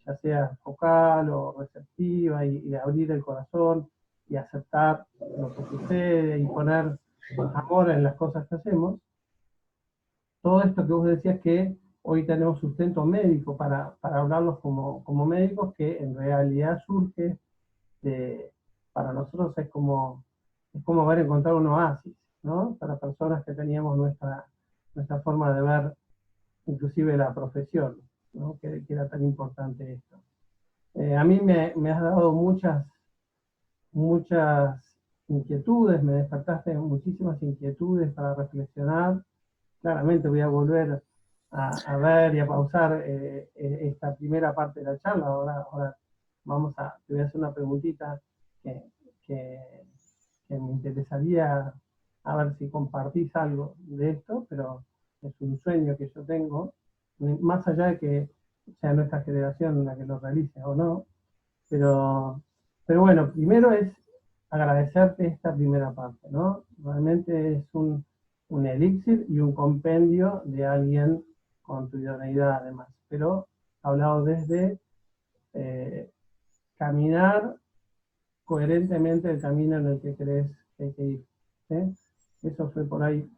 ya sea focal o receptiva, y abrir el corazón y aceptar lo que sucede y poner amor en las cosas que hacemos, todo esto que vos decías que hoy tenemos sustento médico para hablarlos como médicos, que en realidad surge de, para nosotros es como haber encontrado un oasis, ¿no? Para personas que teníamos nuestra forma de ver, inclusive la profesión, ¿no? Que era tan importante esto. A mí me has dado muchas inquietudes, me despertaste muchísimas inquietudes para reflexionar. Claramente voy a volver a ver y a pausar esta primera parte de la charla. Ahora te voy a hacer una preguntita que, que, que me interesaría a ver si compartís algo de esto, pero es un sueño que yo tengo, más allá de que sea nuestra generación la que lo realice o no, pero bueno, primero es agradecerte esta primera parte, ¿no? Realmente es un elixir y un compendio de alguien con tu idoneidad además, pero hablado desde caminar coherentemente el camino en el que crees que hay que ir. ¿Sí? Eso fue por ahí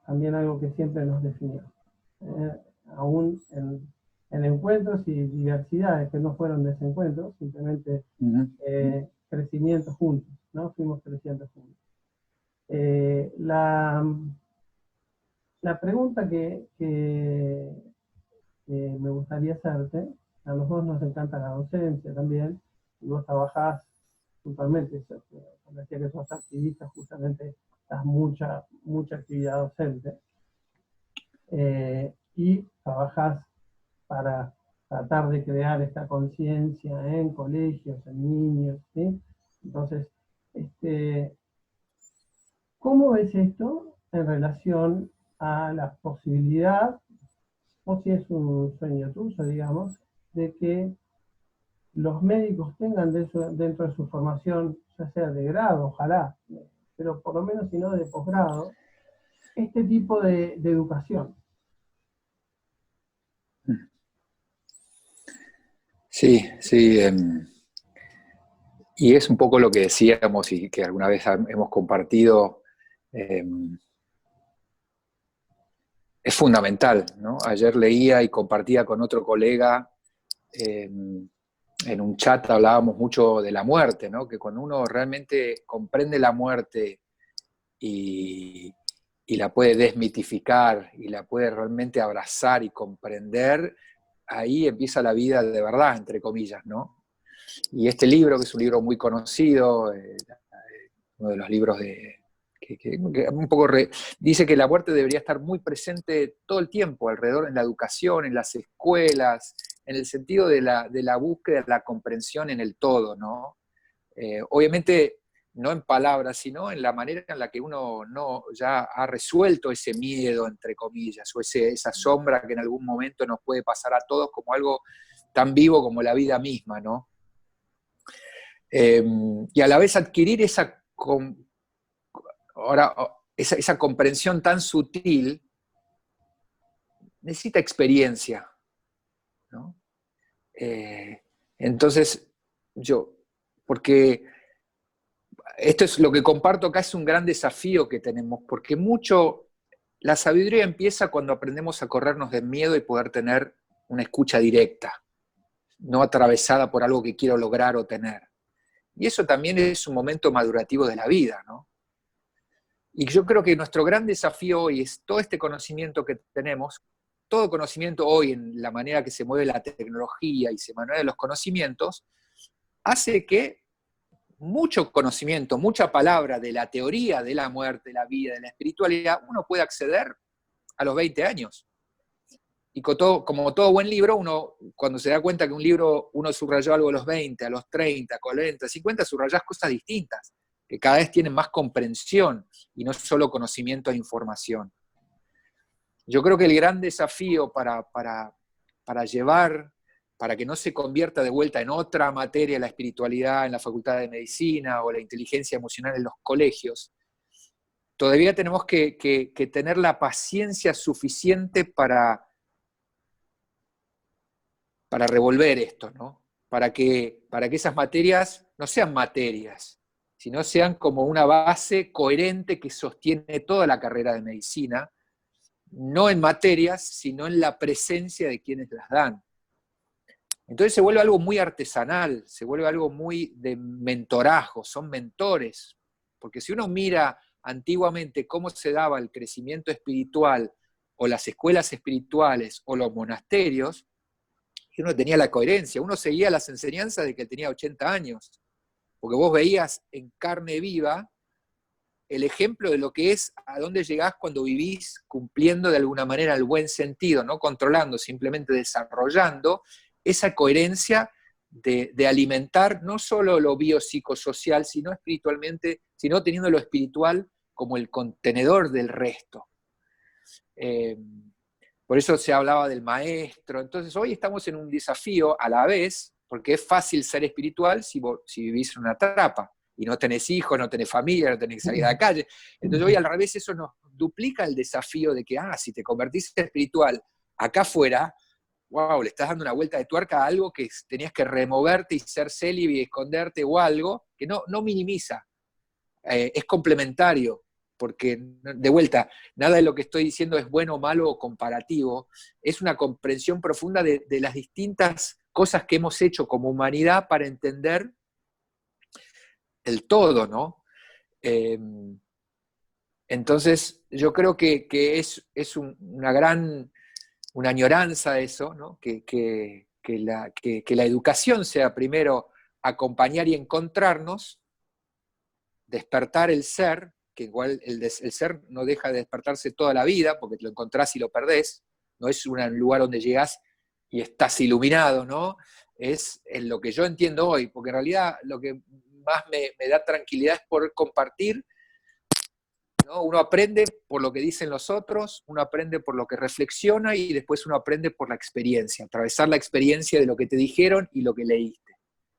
también algo que siempre nos definió. Aún en encuentros y diversidades que no fueron desencuentros, simplemente crecimiento juntos, ¿no? Fuimos creciendo juntos. La pregunta que me gustaría hacerte, a los dos nos encanta la docencia también, y vos trabajás puntualmente, cuando decía que sos activista, justamente das mucha actividad docente, y trabajás para tratar de crear esta conciencia en colegios, en niños, ¿sí? Entonces, ¿cómo ves esto en relación a la posibilidad, o si es un sueño tuyo, digamos, de que los médicos tengan dentro de su formación, ya sea de grado, ojalá, pero por lo menos si no de posgrado, este tipo de educación? Sí, sí. Y es un poco lo que decíamos y que alguna vez hemos compartido. Es fundamental, ¿no? Ayer leía y compartía con otro colega, en un chat hablábamos mucho de la muerte, ¿no? Que cuando uno realmente comprende la muerte y la puede desmitificar y la puede realmente abrazar y comprender, ahí empieza la vida de verdad, entre comillas, ¿no? Y este libro, que es un libro muy conocido, uno de los libros que un poco dice que la muerte debería estar muy presente todo el tiempo, alrededor, en la educación, en las escuelas, en el sentido de la búsqueda, de la comprensión en el todo, ¿no? Obviamente, no en palabras, sino en la manera en la que uno ya ha resuelto ese miedo, entre comillas, o esa sombra que en algún momento nos puede pasar a todos como algo tan vivo como la vida misma, ¿no? Y a la vez adquirir esa comprensión tan sutil necesita experiencia, ¿no? Entonces, porque esto es lo que comparto acá, es un gran desafío que tenemos, porque la sabiduría empieza cuando aprendemos a corrernos del miedo y poder tener una escucha directa, no atravesada por algo que quiero lograr o tener. Y eso también es un momento madurativo de la vida, ¿no? Y yo creo que nuestro gran desafío hoy es todo este conocimiento que tenemos, todo conocimiento hoy en la manera que se mueve la tecnología y se manejan los conocimientos, hace que mucho conocimiento, mucha palabra de la teoría de la muerte, de la vida, de la espiritualidad, uno puede acceder a los 20 años. Y como todo buen libro, uno cuando se da cuenta que un libro, uno subrayó algo a los 20, a los 30, 40, 50, subrayás cosas distintas, que cada vez tienen más comprensión y no solo conocimiento e información. Yo creo que el gran desafío para llevar para que no se convierta de vuelta en otra materia la espiritualidad en la Facultad de Medicina o la inteligencia emocional en los colegios, todavía tenemos que tener la paciencia suficiente para revolver esto, ¿no? Para que esas materias no sean materias, sino sean como una base coherente que sostiene toda la carrera de medicina, no en materias, sino en la presencia de quienes las dan. Entonces se vuelve algo muy artesanal, se vuelve algo muy de mentorazgo, son mentores, porque si uno mira antiguamente cómo se daba el crecimiento espiritual, o las escuelas espirituales, o los monasterios, uno tenía la coherencia, uno seguía las enseñanzas de que él tenía 80 años, porque vos veías en carne viva el ejemplo de lo que es a dónde llegás cuando vivís cumpliendo de alguna manera el buen sentido, no controlando, simplemente desarrollando esa coherencia de alimentar no solo lo biopsicosocial, sino espiritualmente, sino teniendo lo espiritual como el contenedor del resto. Por eso se hablaba del maestro. Entonces hoy estamos en un desafío a la vez, porque es fácil ser espiritual si vivís en una trapa y no tenés hijos, no tenés familia, no tenés que salir a la calle. Entonces hoy al revés eso nos duplica el desafío de que, si te convertís en espiritual acá afuera, wow, le estás dando una vuelta de tuerca a algo que tenías que removerte y ser célibe y esconderte o algo, que no minimiza, es complementario, porque de vuelta, nada de lo que estoy diciendo es bueno, malo o comparativo, es una comprensión profunda de las distintas cosas que hemos hecho como humanidad para entender el todo, ¿no? Entonces, yo creo que es una añoranza eso, ¿no? Que la educación sea primero acompañar y encontrarnos, despertar el ser, que igual el ser no deja de despertarse toda la vida, porque lo encontrás y lo perdés, no es un lugar donde llegás y estás iluminado, ¿no? Es en lo que yo entiendo hoy, porque en realidad lo que más me da tranquilidad es poder compartir, ¿no? Uno aprende por lo que dicen los otros, uno aprende por lo que reflexiona y después uno aprende por la experiencia, atravesar la experiencia de lo que te dijeron y lo que leíste.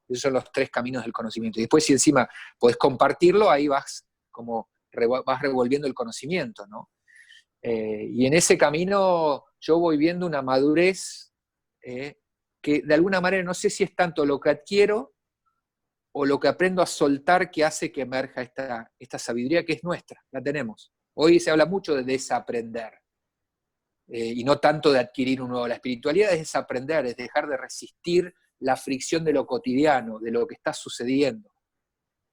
Esos son los 3 caminos del conocimiento. Y después si encima podés compartirlo, ahí vas revolviendo el conocimiento, ¿no? Y en ese camino yo voy viendo una madurez que de alguna manera no sé si es tanto lo que adquiero o lo que aprendo a soltar que hace que emerja esta sabiduría que es nuestra, la tenemos. Hoy se habla mucho de desaprender, y no tanto de adquirir un nuevo. La espiritualidad es desaprender, es dejar de resistir la fricción de lo cotidiano, de lo que está sucediendo.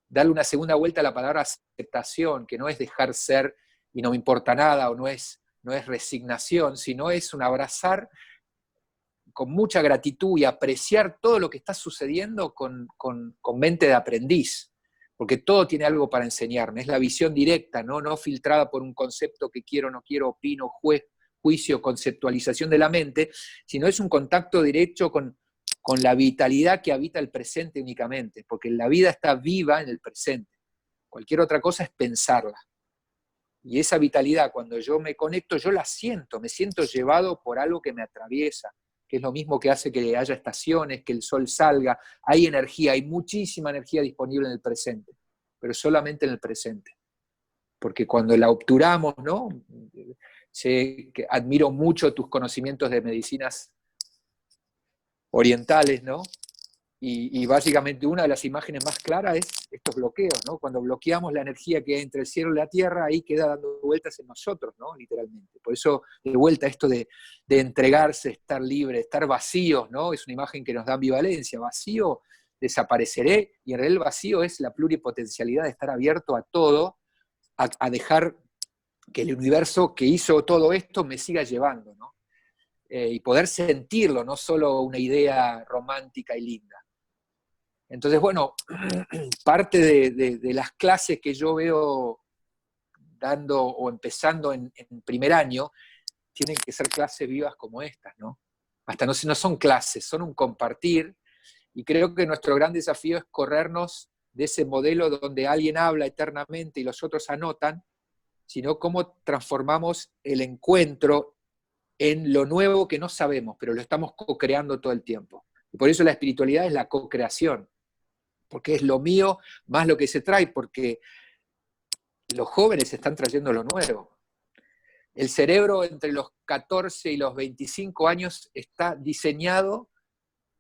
Darle una segunda vuelta a la palabra aceptación, que no es dejar ser y no me importa nada, o no es resignación, sino es un abrazar con mucha gratitud y apreciar todo lo que está sucediendo con mente de aprendiz, porque todo tiene algo para enseñarme, es la visión directa, no filtrada por un concepto que quiero, no quiero, opino, juicio, conceptualización de la mente, sino es un contacto directo con la vitalidad que habita el presente únicamente, porque la vida está viva en el presente. Cualquier otra cosa es pensarla. Y esa vitalidad, cuando yo me conecto, yo la siento, me siento llevado por algo que me atraviesa, que es lo mismo que hace que haya estaciones, que el sol salga, hay energía, hay muchísima energía disponible en el presente, pero solamente en el presente. Porque cuando la obturamos, ¿no? Sé que admiro mucho tus conocimientos de medicinas orientales, ¿no? Y básicamente una de las imágenes más claras es estos bloqueos, ¿no? Cuando bloqueamos la energía que hay entre el cielo y la tierra, ahí queda dando vueltas en nosotros, ¿no? Literalmente. Por eso, de vuelta, esto de entregarse, estar libre, estar vacíos, ¿no? Es una imagen que nos da ambivalencia. Vacío, desapareceré, y en realidad el vacío es la pluripotencialidad de estar abierto a todo, a dejar que el universo que hizo todo esto me siga llevando, ¿no? Y poder sentirlo, no solo una idea romántica y linda. Entonces, bueno, parte de las clases que yo veo dando o empezando en primer año, tienen que ser clases vivas como estas, ¿no? Hasta no son clases, son un compartir, y creo que nuestro gran desafío es corrernos de ese modelo donde alguien habla eternamente y los otros anotan, sino cómo transformamos el encuentro en lo nuevo que no sabemos, pero lo estamos co-creando todo el tiempo. Y por eso la espiritualidad es la co-creación, porque es lo mío más lo que se trae, porque los jóvenes están trayendo lo nuevo. El cerebro entre los 14 y los 25 años está diseñado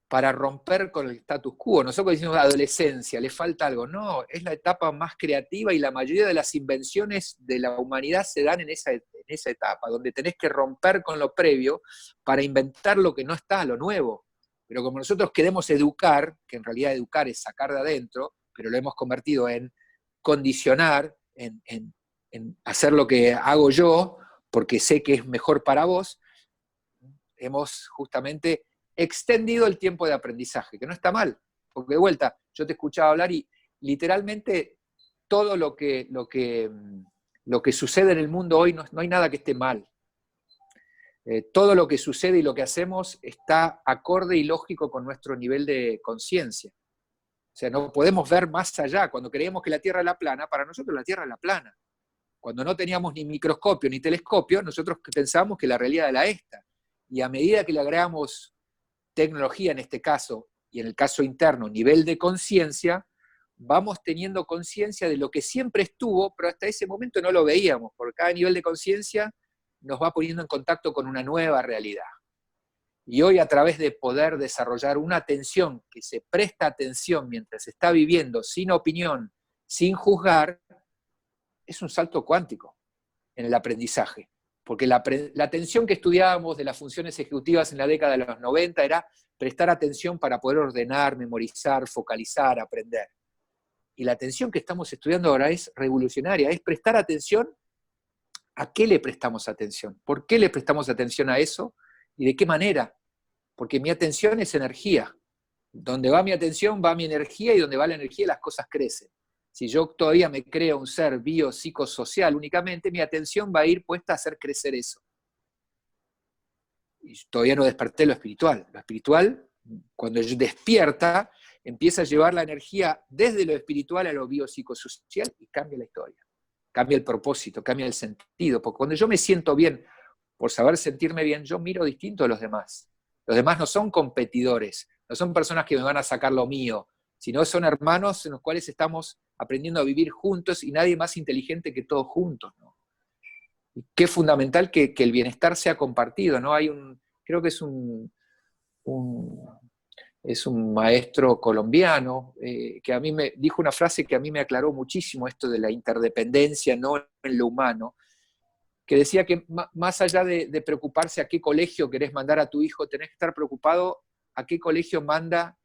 para romper con el status quo. Nosotros decimos adolescencia, le falta algo. No, es la etapa más creativa y la mayoría de las invenciones de la humanidad se dan en esa etapa, donde tenés que romper con lo previo para inventar lo que no está, lo nuevo. Pero como nosotros queremos educar, que en realidad educar es sacar de adentro, pero lo hemos convertido en condicionar, en hacer lo que hago yo, porque sé que es mejor para vos, hemos justamente extendido el tiempo de aprendizaje, que no está mal, porque de vuelta, yo te escuchaba hablar y literalmente todo lo que sucede en el mundo hoy no hay nada que esté mal. Todo lo que sucede y lo que hacemos está acorde y lógico con nuestro nivel de conciencia. O sea, no podemos ver más allá. Cuando creíamos que la Tierra era plana, para nosotros la Tierra era plana. Cuando no teníamos ni microscopio ni telescopio, nosotros pensábamos que la realidad era esta. Y a medida que le agregamos tecnología en este caso, y en el caso interno, nivel de conciencia, vamos teniendo conciencia de lo que siempre estuvo, pero hasta ese momento no lo veíamos, porque cada nivel de conciencia nos va poniendo en contacto con una nueva realidad. Y hoy, a través de poder desarrollar una atención que se presta atención mientras se está viviendo, sin opinión, sin juzgar, es un salto cuántico en el aprendizaje. Porque la atención que estudiábamos de las funciones ejecutivas en la década de los 90 era prestar atención para poder ordenar, memorizar, focalizar, aprender. Y la atención que estamos estudiando ahora es revolucionaria, es prestar atención a qué le prestamos atención, por qué le prestamos atención a eso y de qué manera. Porque mi atención es energía. Donde va mi atención va mi energía y donde va la energía las cosas crecen. Si yo todavía me creo un ser biopsicosocial únicamente, mi atención va a ir puesta a hacer crecer eso. Y todavía no desperté lo espiritual. Lo espiritual, cuando despierta, empieza a llevar la energía desde lo espiritual a lo biopsicosocial y cambia la historia. Cambia el propósito, cambia el sentido. Porque cuando yo me siento bien, por saber sentirme bien, yo miro distinto a los demás. Los demás no son competidores, no son personas que me van a sacar lo mío, sino son hermanos en los cuales estamos aprendiendo a vivir juntos y nadie más inteligente que todos juntos, ¿no? Y qué fundamental que el bienestar sea compartido, ¿no? Creo que es un maestro colombiano que a mí me dijo una frase que a mí me aclaró muchísimo esto de la interdependencia, no en lo humano, que decía que más allá de preocuparse a qué colegio querés mandar a tu hijo, tenés que estar preocupado a qué colegio manda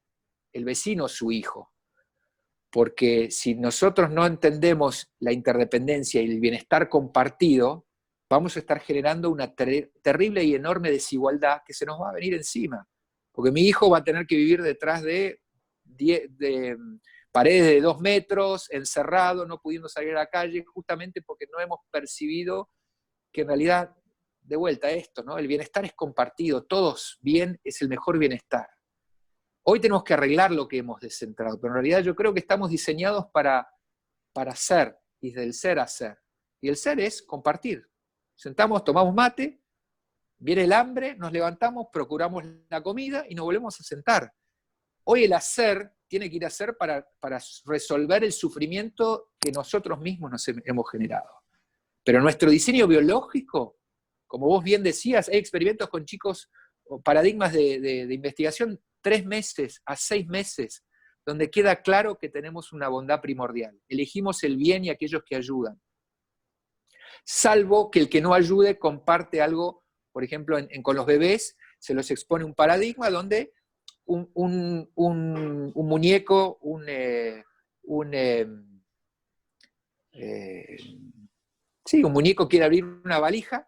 el vecino su hijo. Porque si nosotros no entendemos la interdependencia y el bienestar compartido, vamos a estar generando una terrible y enorme desigualdad que se nos va a venir encima. Porque mi hijo va a tener que vivir detrás de paredes de 2 metros, encerrado, no pudiendo salir a la calle, justamente porque no hemos percibido que en realidad, de vuelta a esto, ¿no? El bienestar es compartido, todos bien es el mejor bienestar. Hoy tenemos que arreglar lo que hemos descentrado, pero en realidad yo creo que estamos diseñados para ser, y del ser a ser. Y el ser es compartir. Sentamos, tomamos mate, viene el hambre, nos levantamos, procuramos la comida y nos volvemos a sentar. Hoy el hacer tiene que ir a hacer para resolver el sufrimiento que nosotros mismos nos hemos generado. Pero nuestro diseño biológico, como vos bien decías, hay experimentos con chicos, paradigmas de investigación, 3 meses a 6 meses, donde queda claro que tenemos una bondad primordial. Elegimos el bien y aquellos que ayudan. Salvo que el que no ayude comparte algo, por ejemplo, con los bebés, se los expone un paradigma donde un muñeco, un muñeco quiere abrir una valija,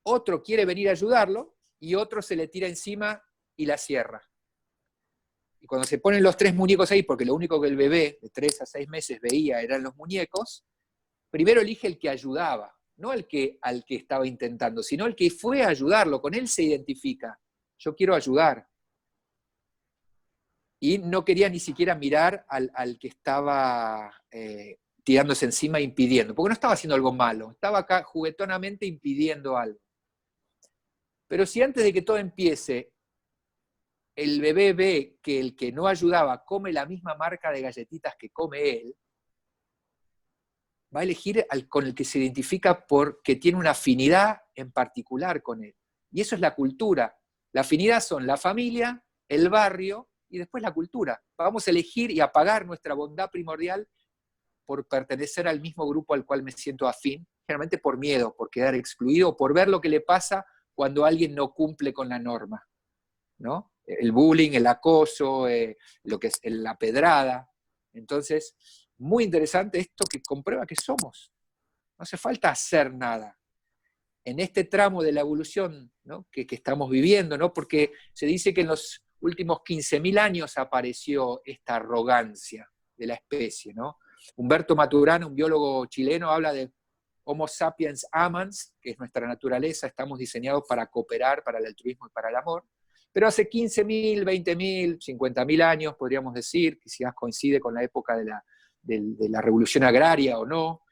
otro quiere venir a ayudarlo y otro se le tira encima y la cierra. Y cuando se ponen los 3 muñecos ahí, porque lo único que el bebé de 3 a 6 meses veía eran los muñecos, primero elige el que ayudaba, no al que estaba intentando, sino el que fue a ayudarlo, con él se identifica. Yo quiero ayudar. Y no quería ni siquiera mirar al que estaba tirándose encima e impidiendo, porque no estaba haciendo algo malo, estaba acá juguetonamente impidiendo algo. Pero si antes de que todo empiece, el bebé ve que el que no ayudaba come la misma marca de galletitas que come él, va a elegir con el que se identifica porque tiene una afinidad en particular con él. Y eso es la cultura. La afinidad son la familia, el barrio y después la cultura. Vamos a elegir y apagar nuestra bondad primordial por pertenecer al mismo grupo al cual me siento afín, generalmente por miedo, por quedar excluido, por ver lo que le pasa cuando alguien no cumple con la norma, ¿no? El bullying, el acoso, lo que es la pedrada. Entonces, muy interesante esto que comprueba que somos. No hace falta hacer nada. En este tramo de la evolución, ¿no? que estamos viviendo, ¿no? Porque se dice que en los últimos 15.000 años apareció esta arrogancia de la especie, ¿no? Humberto Maturana, un biólogo chileno, habla de Homo sapiens amans, que es nuestra naturaleza, estamos diseñados para cooperar, para el altruismo y para el amor. Pero hace 15.000, 20.000, 50.000 años, podríamos decir, quizás coincide con la época de la revolución agraria o no,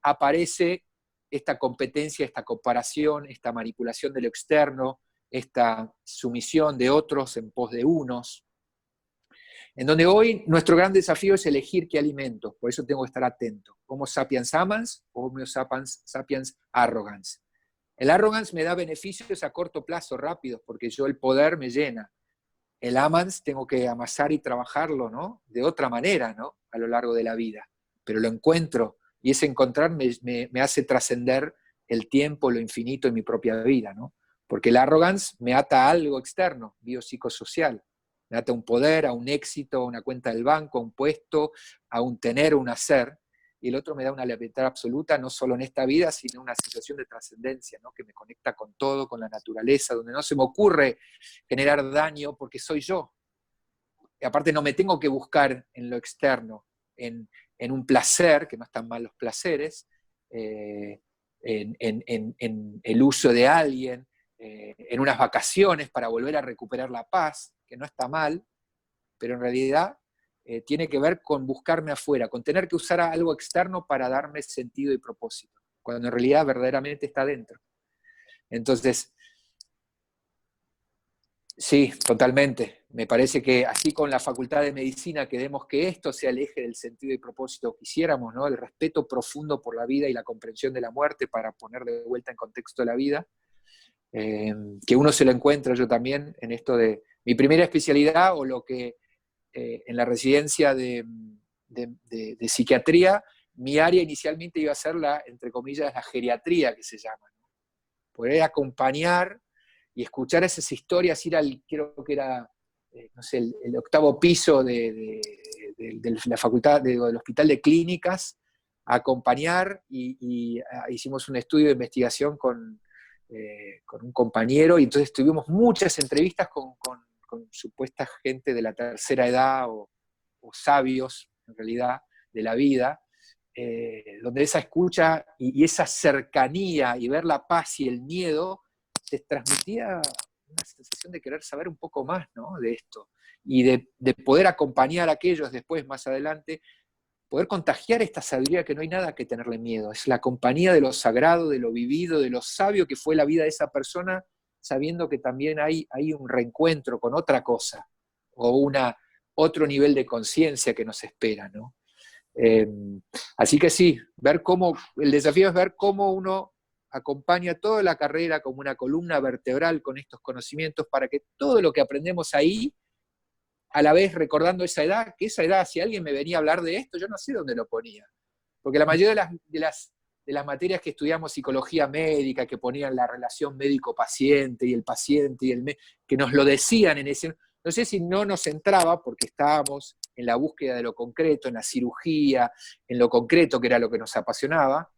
aparece esta competencia, esta comparación, esta manipulación de lo externo, esta sumisión de otros en pos de unos, en donde hoy nuestro gran desafío es elegir qué alimentos, por eso tengo que estar atento. Homo sapiens amans o Homo sapiens arrogans. El arrogance me da beneficios a corto plazo, rápidos, porque yo el poder me llena. El amans tengo que amasar y trabajarlo, ¿no? De otra manera, ¿no? A lo largo de la vida. Pero lo encuentro, y ese encontrar me hace trascender el tiempo, lo infinito en mi propia vida, ¿no? Porque el arrogance me ata a algo externo, biopsicosocial. Me ata a un poder, a un éxito, a una cuenta del banco, a un puesto, a un tener, un hacer. Y el otro me da una libertad absoluta, no solo en esta vida, sino una situación de trascendencia, ¿no? Que me conecta con todo, con la naturaleza, donde no se me ocurre generar daño porque soy yo. Y aparte no me tengo que buscar en lo externo, en un placer, que no están mal los placeres, en el uso de alguien, en unas vacaciones para volver a recuperar la paz, que no está mal, pero en realidad tiene que ver con buscarme afuera, con tener que usar algo externo para darme sentido y propósito, cuando en realidad verdaderamente está dentro. Entonces, sí, totalmente. Me parece que así con la Facultad de Medicina queremos que esto sea el eje del sentido y propósito que quisiéramos, ¿no? El respeto profundo por la vida y la comprensión de la muerte para poner de vuelta en contexto la vida. Que uno se lo encuentra yo también en esto de mi primera especialidad o lo que en la residencia de psiquiatría, mi área inicialmente iba a ser entre comillas, la geriatría, que se llama, ¿no? Poder acompañar y escuchar esas historias, ir creo que era, no sé, el octavo piso de la facultad, del Hospital de Clínicas, a acompañar y hicimos un estudio de investigación con un compañero, y entonces tuvimos muchas entrevistas con supuesta gente de la tercera edad o sabios, en realidad, de la vida, donde esa escucha y esa cercanía y ver la paz y el miedo te transmitía una sensación de querer saber un poco más, ¿no? De esto, y de poder acompañar a aquellos después, más adelante, poder contagiar esta sabiduría que no hay nada que tenerle miedo, es la compañía de lo sagrado, de lo vivido, de lo sabio que fue la vida de esa persona, sabiendo que también hay un reencuentro con otra cosa, o otro nivel de conciencia que nos espera, ¿no? Así que sí, el desafío es ver cómo uno acompaña toda la carrera como una columna vertebral con estos conocimientos para que todo lo que aprendemos ahí, a la vez recordando esa edad, si alguien me venía a hablar de esto, yo no sé dónde lo ponía. Porque la mayoría de las materias que estudiamos psicología médica, que ponían la relación médico-paciente y el paciente que nos lo decían en ese... No sé si no nos entraba porque estábamos en la búsqueda de lo concreto, en la cirugía, en lo concreto, que era lo que nos apasionaba,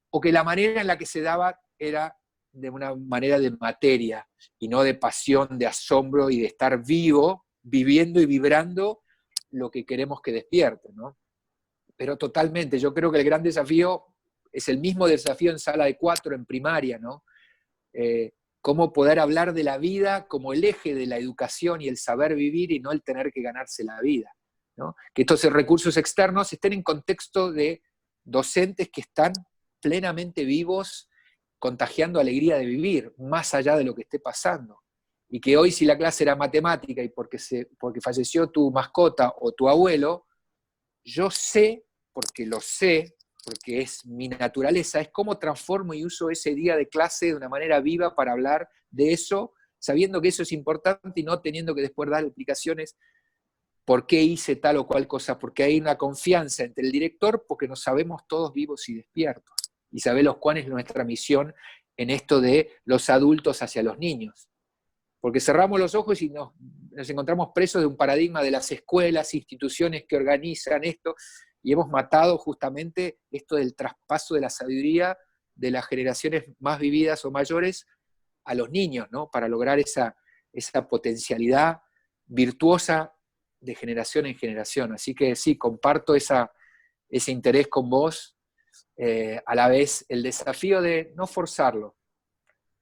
o que la manera en la que se daba era de una manera de materia y no de pasión, de asombro y de estar vivo, viviendo y vibrando lo que queremos que despierte, ¿no? Pero totalmente, yo creo que el gran desafío es el mismo desafío en sala de 4 en primaria, ¿no? Cómo poder hablar de la vida como el eje de la educación y el saber vivir y no el tener que ganarse la vida, ¿no? Que estos recursos externos estén en contexto de docentes que están plenamente vivos, contagiando alegría de vivir, más allá de lo que esté pasando. y que hoy si la clase era matemática y porque falleció tu mascota o tu abuelo, yo sé, porque lo sé, porque es mi naturaleza, es cómo transformo y uso ese día de clase de una manera viva para hablar de eso, sabiendo que eso es importante y no teniendo que después dar explicaciones por qué hice tal o cual cosa, porque hay una confianza entre el director, porque nos sabemos todos vivos y despiertos, y sabemos cuál es nuestra misión en esto de los adultos hacia los niños. Porque cerramos los ojos y nos encontramos presos de un paradigma de las escuelas, instituciones que organizan esto, y hemos matado justamente esto del traspaso de la sabiduría de las generaciones más vividas o mayores a los niños, ¿no? Para lograr esa potencialidad virtuosa de generación en generación. Así que sí, comparto ese interés con vos, a la vez el desafío de no forzarlo,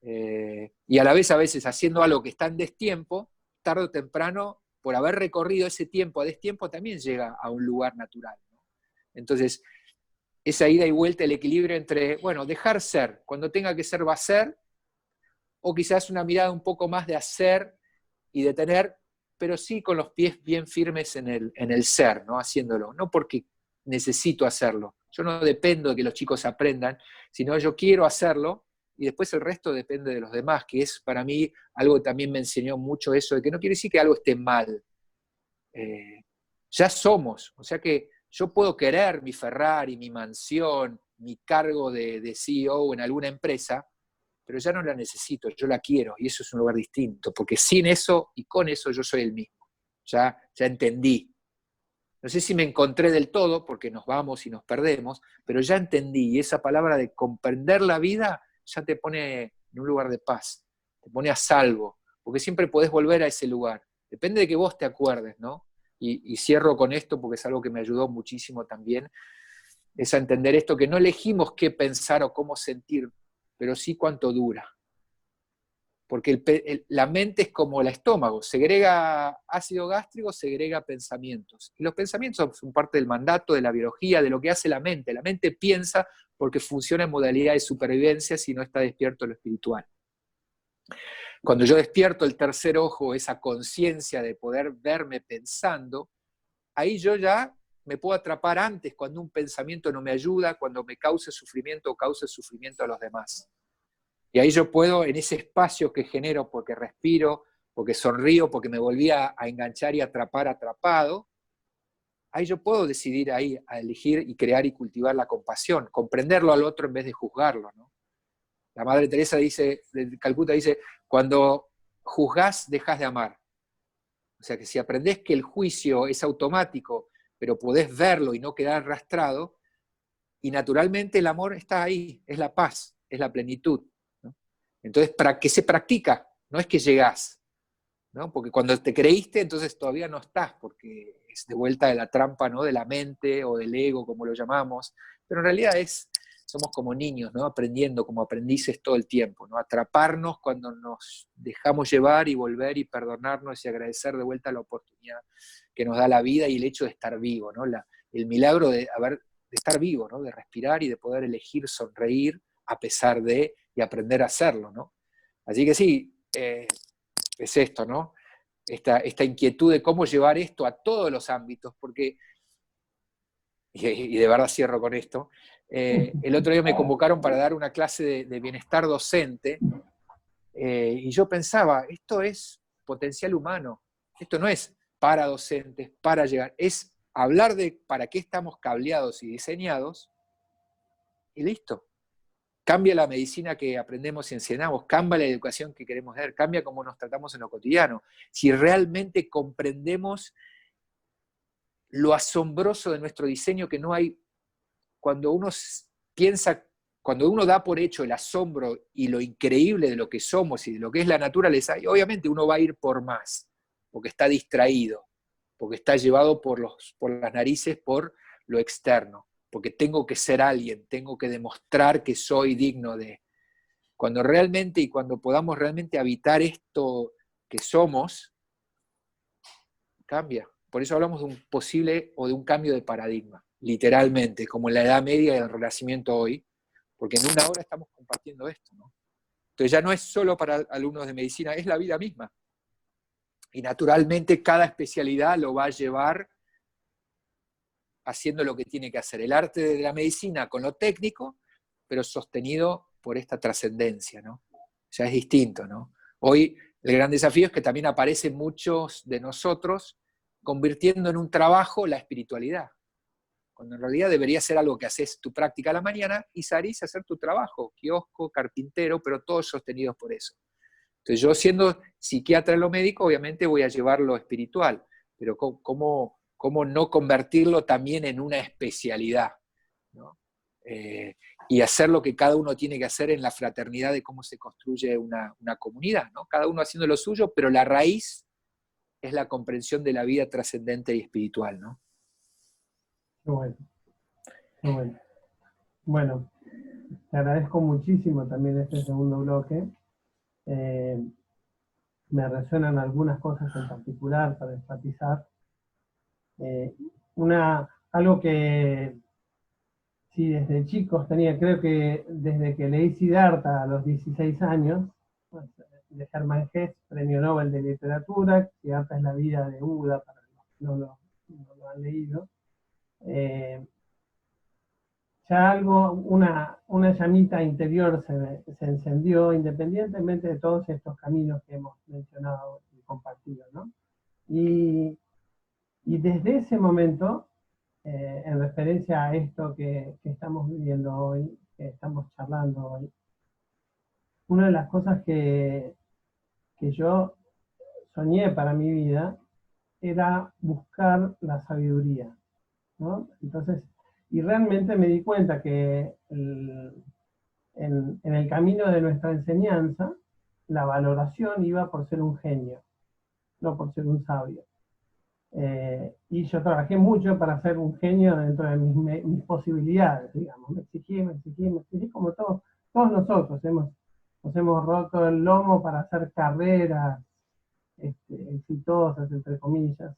y a la vez a veces haciendo algo que está en destiempo, tarde o temprano, por haber recorrido ese tiempo a destiempo, también llega a un lugar natural, ¿no? Entonces, esa ida y vuelta, el equilibrio entre, bueno, dejar ser, cuando tenga que ser va a ser, o quizás una mirada un poco más de hacer y de tener, pero sí con los pies bien firmes en el ser, ¿no? Haciéndolo, no porque necesito hacerlo. Yo no dependo de que los chicos aprendan, sino yo quiero hacerlo, y después el resto depende de los demás, que es para mí algo que también me enseñó mucho eso, de que no quiere decir que algo esté mal. Ya somos, o sea que yo puedo querer mi Ferrari, mi mansión, mi cargo de CEO en alguna empresa, pero ya no la necesito, yo la quiero, y eso es un lugar distinto, porque sin eso y con eso yo soy el mismo. Ya entendí. No sé si me encontré del todo, porque nos vamos y nos perdemos, pero ya entendí, y esa palabra de comprender la vida ya te pone en un lugar de paz, te pone a salvo, porque siempre podés volver a ese lugar. Depende de que vos te acuerdes, ¿no? Y cierro con esto, porque es algo que me ayudó muchísimo también, es a entender esto, que no elegimos qué pensar o cómo sentir, pero sí cuánto dura. Porque la mente es como el estómago, segrega ácido gástrico, segrega pensamientos. Y los pensamientos son parte del mandato, de la biología, de lo que hace la mente. La mente piensa porque funciona en modalidad de supervivencia si no está despierto lo espiritual. Cuando yo despierto el tercer ojo, esa conciencia de poder verme pensando, ahí yo ya me puedo atrapar antes cuando un pensamiento no me ayuda, cuando me cause sufrimiento o cause sufrimiento a los demás. Y ahí yo puedo, en ese espacio que genero porque respiro, porque sonrío, porque me volví a enganchar y atrapar atrapado, ahí yo puedo decidir ahí a elegir y crear y cultivar la compasión, comprenderlo al otro en vez de juzgarlo, ¿no? La Madre Teresa de Calcuta dice, cuando juzgás, dejás de amar. O sea que si aprendés que el juicio es automático, pero podés verlo y no quedar arrastrado, y naturalmente el amor está ahí, es la paz, es la plenitud. Entonces, ¿para qué se practica? No es que llegás, ¿no? Porque cuando te creíste, entonces todavía no estás, porque es de vuelta de la trampa, ¿no? De la mente o del ego, como lo llamamos. Pero en realidad somos como niños, ¿no? Aprendiendo como aprendices todo el tiempo, ¿no? Atraparnos cuando nos dejamos llevar y volver y perdonarnos y agradecer de vuelta la oportunidad que nos da la vida y el hecho de estar vivo, ¿no? El milagro de estar vivo, ¿no? De respirar y de poder elegir sonreír a pesar de, y aprender a hacerlo, ¿no? Así que sí, es esto, ¿no? Esta inquietud de cómo llevar esto a todos los ámbitos, porque, y de verdad cierro con esto, el otro día me convocaron para dar una clase de bienestar docente, y yo pensaba, esto es potencial humano, esto no es para docentes, para llegar, es hablar de para qué estamos cableados y diseñados, y listo. Cambia la medicina que aprendemos y enseñamos, cambia la educación que queremos dar, cambia cómo nos tratamos en lo cotidiano. Si realmente comprendemos lo asombroso de nuestro diseño, que no hay, cuando uno piensa, cuando uno da por hecho el asombro y lo increíble de lo que somos y de lo que es la naturaleza, y obviamente uno va a ir por más, porque está distraído, porque está llevado por las narices por lo externo, porque tengo que ser alguien, tengo que demostrar que soy digno de. Cuando realmente y cuando podamos realmente habitar esto que somos, cambia. Por eso hablamos de un posible o de un cambio de paradigma, literalmente, como en la Edad Media y el Renacimiento hoy, porque en una hora estamos compartiendo esto, ¿no? Entonces ya no es solo para alumnos de medicina, es la vida misma. Y naturalmente cada especialidad lo va a llevar haciendo lo que tiene que hacer. El arte de la medicina con lo técnico, pero sostenido por esta trascendencia, ¿no? O sea, es distinto, ¿no? Hoy el gran desafío es que también aparecen muchos de nosotros convirtiendo en un trabajo la espiritualidad, cuando en realidad debería ser algo que haces tu práctica a la mañana y salís a hacer tu trabajo, kiosco, carpintero, pero todos sostenidos por eso. Entonces yo siendo psiquiatra en lo médico, obviamente voy a llevar lo espiritual, pero ¿cómo no convertirlo también en una especialidad? ¿No? Y hacer lo que cada uno tiene que hacer en la fraternidad de cómo se construye una comunidad, ¿no? Cada uno haciendo lo suyo, pero la raíz es la comprensión de la vida trascendente y espiritual, ¿no? Qué bueno, qué bueno. Bueno, te agradezco muchísimo también este segundo bloque. Me resuenan algunas cosas en particular para enfatizar. Algo que sí desde chicos tenía, creo que desde que leí Siddhartha a los 16 años, pues, de Hermann Hesse, premio Nobel de Literatura. Siddhartha es la vida de Buda, para los que no lo han leído. Ya una llamita interior se encendió, independientemente de todos estos caminos que hemos mencionado y compartido, ¿no? Y desde ese momento, en referencia a esto que estamos viviendo hoy, que estamos charlando hoy, una de las cosas que yo soñé para mi vida era buscar la sabiduría, ¿no? Entonces, y realmente me di cuenta que en el camino de nuestra enseñanza, la valoración iba por ser un genio, no por ser un sabio. Y yo trabajé mucho para ser un genio dentro de mis posibilidades, digamos. Me exigí, como todos nosotros nos hemos roto el lomo para hacer carreras exitosas, entre comillas.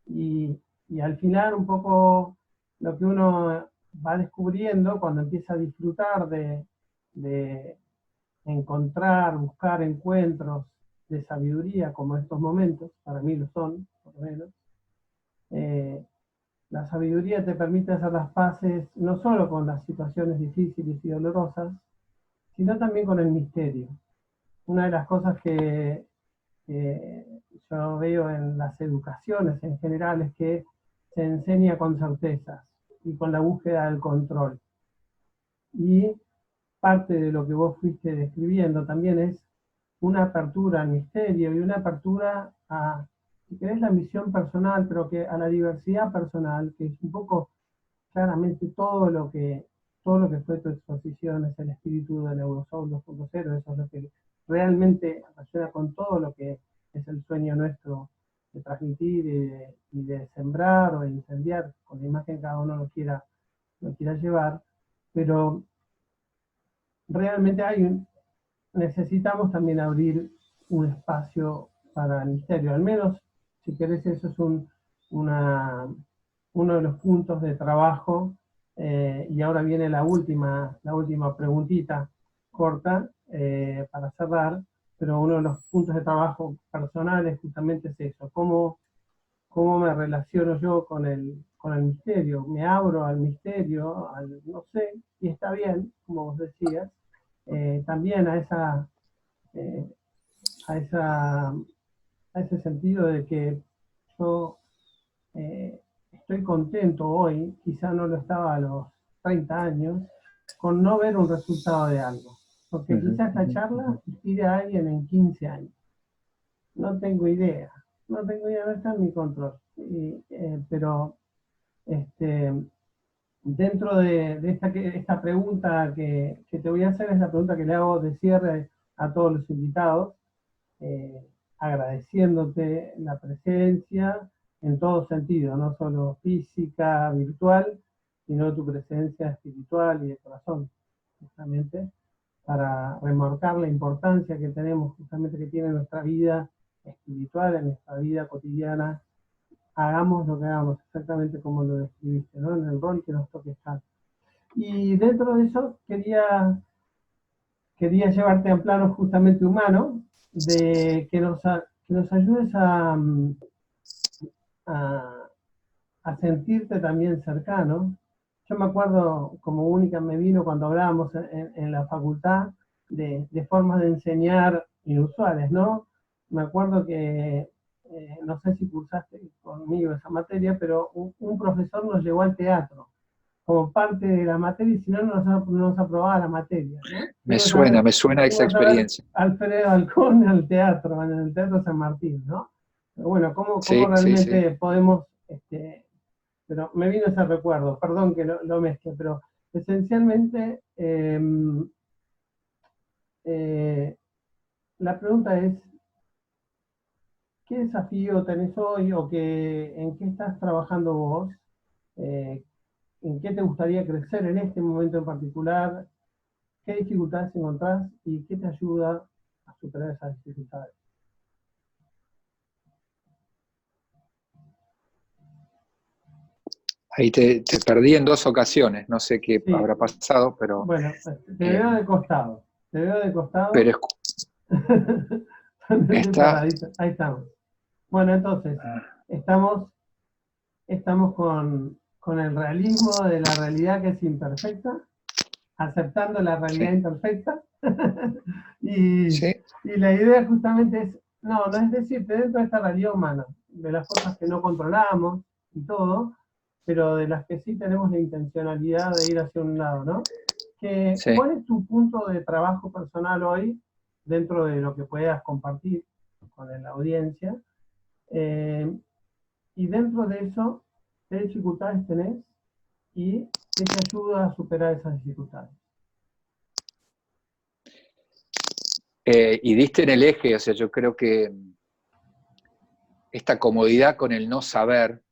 Y al final un poco lo que uno va descubriendo cuando empieza a disfrutar de encontrar, buscar encuentros de sabiduría, como estos momentos, para mí lo son, por lo menos. La sabiduría te permite hacer las paces no solo con las situaciones difíciles y dolorosas, sino también con el misterio. Una de las cosas que yo veo en las educaciones en general es que se enseña con certezas y con la búsqueda del control. Y parte de lo que vos fuiste describiendo también es una apertura al misterio y una apertura a, si querés, la misión personal, pero que a la diversidad personal, que es un poco claramente todo lo que fue tu exposición, es el espíritu de Neurosoul 2.0, eso es lo que realmente relaciona con todo lo que es el sueño nuestro de transmitir y de sembrar o de incendiar, con la imagen que cada uno lo quiera llevar, pero realmente necesitamos también abrir un espacio para el misterio, al menos, si querés, eso es uno de los puntos de trabajo, y ahora viene la última preguntita corta para cerrar, pero uno de los puntos de trabajo personales justamente es eso, cómo me relaciono yo con el misterio, me abro al misterio, no sé, y está bien, como vos decías, también eh, a esa, a ese sentido de que yo estoy contento hoy, quizá no lo estaba a los 30 años, con no ver un resultado de algo. Porque quizá esta charla inspire a alguien en 15 años. No tengo idea, no está en mi control. Pero dentro de esta pregunta que te voy a hacer, es la pregunta que le hago de cierre a todos los invitados, agradeciéndote la presencia en todo sentido, no solo física, virtual, sino tu presencia espiritual y de corazón, justamente, para remarcar la importancia que tenemos, justamente que tiene nuestra vida espiritual, en nuestra vida cotidiana. Hagamos lo que hagamos, exactamente como lo describiste, ¿no? En el rol que nos toque estar. Y dentro de eso quería quería llevarte a plano justamente humano, de que nos ayudes a, a sentirte también cercano. Yo me acuerdo, como única me vino cuando hablábamos en la facultad, de formas de enseñar inusuales, ¿no? Me acuerdo que, no sé si cursaste conmigo esa materia, pero un profesor nos llevó al teatro como parte de la materia, y si no, no nos aprobaba la materia, ¿no? Me suena esa Fuimos a ver experiencia. Alfredo Alcón al teatro, en el Teatro San Martín, ¿no? Pero bueno, ¿cómo Sí, sí, sí. realmente podemos, pero me vino ese recuerdo, perdón que lo mezcle, pero esencialmente eh, la pregunta es, ¿qué desafío tenés hoy o en qué estás trabajando vos? Eh, ¿En qué te gustaría crecer en este momento en particular? ¿Qué dificultades encontrás y qué te ayuda a superar esas dificultades? Ahí te perdí en 2 ocasiones, no sé qué Sí, habrá pasado, bueno, te eh, veo de costado. Te veo de pero costado. Estoy está... paradito. Ahí estamos. Bueno, entonces, estamos, estamos con el realismo de la realidad que es imperfecta, aceptando la realidad Sí, imperfecta. y, sí. y la idea justamente es, no es decirte, dentro de esta realidad humana, de las cosas que no controlamos y todo, pero de las que sí tenemos la intencionalidad de ir hacia un lado, ¿no? Sí. ¿Cuál es tu punto de trabajo personal hoy, dentro de lo que puedas compartir con la audiencia? Eh, y dentro de eso, ¿qué dificultades tenés y qué te ayuda a superar esas dificultades? Y diste en el eje, o sea, yo creo que esta comodidad con el no saber,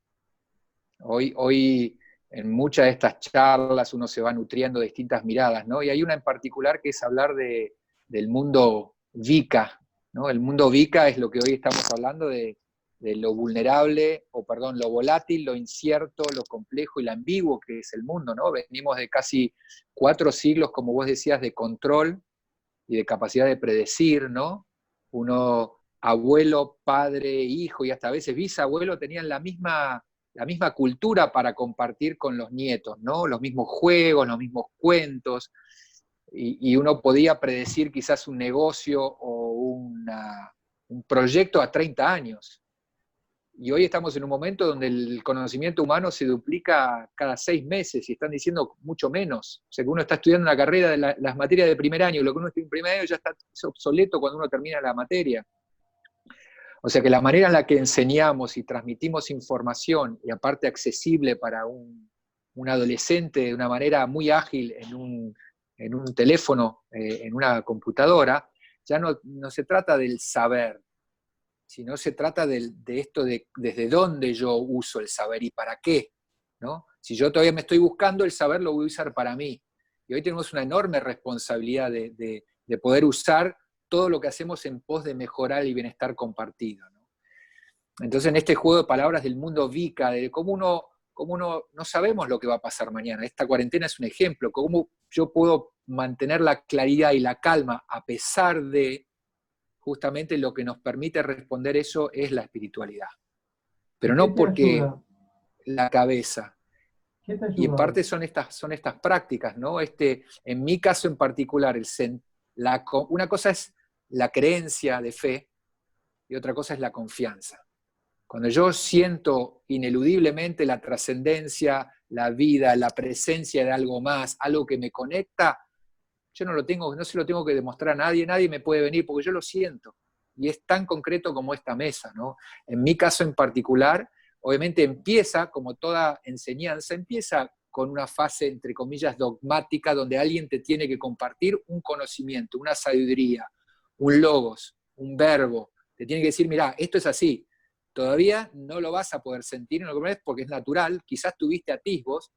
hoy en muchas de estas charlas uno se va nutriendo de distintas miradas, ¿no? Y hay una en particular que es hablar del mundo VICA, ¿no? El mundo VICA es lo que hoy estamos hablando de lo vulnerable, o perdón, lo volátil, lo incierto, lo complejo y lo ambiguo que es el mundo, ¿no? Venimos de casi 4 siglos, como vos decías, de control y de capacidad de predecir, ¿no? Uno, abuelo, padre, hijo y hasta a veces bisabuelo tenían la misma cultura para compartir con los nietos, ¿no? Los mismos juegos, los mismos cuentos, y uno podía predecir quizás un negocio o un proyecto a 30 años. Y hoy estamos en un momento donde el conocimiento humano se duplica cada 6 meses y están diciendo mucho menos. O sea, que uno está estudiando una carrera de las materias de primer año, y lo que uno estudia en primer año ya está obsoleto cuando uno termina la materia. O sea que la manera en la que enseñamos y transmitimos información, y aparte accesible para un adolescente de una manera muy ágil en un teléfono, en una computadora, ya no se trata del saber, sino se trata de esto de desde dónde yo uso el saber y para qué, ¿no? Si yo todavía me estoy buscando, el saber lo voy a usar para mí. Y hoy tenemos una enorme responsabilidad de poder usar todo lo que hacemos en pos de mejorar el bienestar compartido, ¿no? Entonces, en este juego de palabras del mundo VICA, de cómo uno no sabemos lo que va a pasar mañana, esta cuarentena es un ejemplo, cómo yo puedo mantener la claridad y la calma a pesar de, justamente lo que nos permite responder eso es la espiritualidad. Pero ¿Y qué no te porque ayuda? la cabeza. ¿Qué te Y en ayuda hoy? parte son estas prácticas, ¿no? En mi caso en particular, una cosa es la creencia de fe y otra cosa es la confianza. Cuando yo siento ineludiblemente la trascendencia, la vida, la presencia de algo más, algo que me conecta, yo no se lo tengo que demostrar a nadie, nadie me puede venir porque yo lo siento. Y es tan concreto como esta mesa, ¿no? En mi caso en particular, obviamente empieza, como toda enseñanza, empieza con una fase, entre comillas, dogmática, donde alguien te tiene que compartir un conocimiento, una sabiduría, un logos, un verbo. Te tiene que decir, mira, esto es así. Todavía no lo vas a poder sentir, no lo comprendes porque es natural, quizás tuviste atisbos,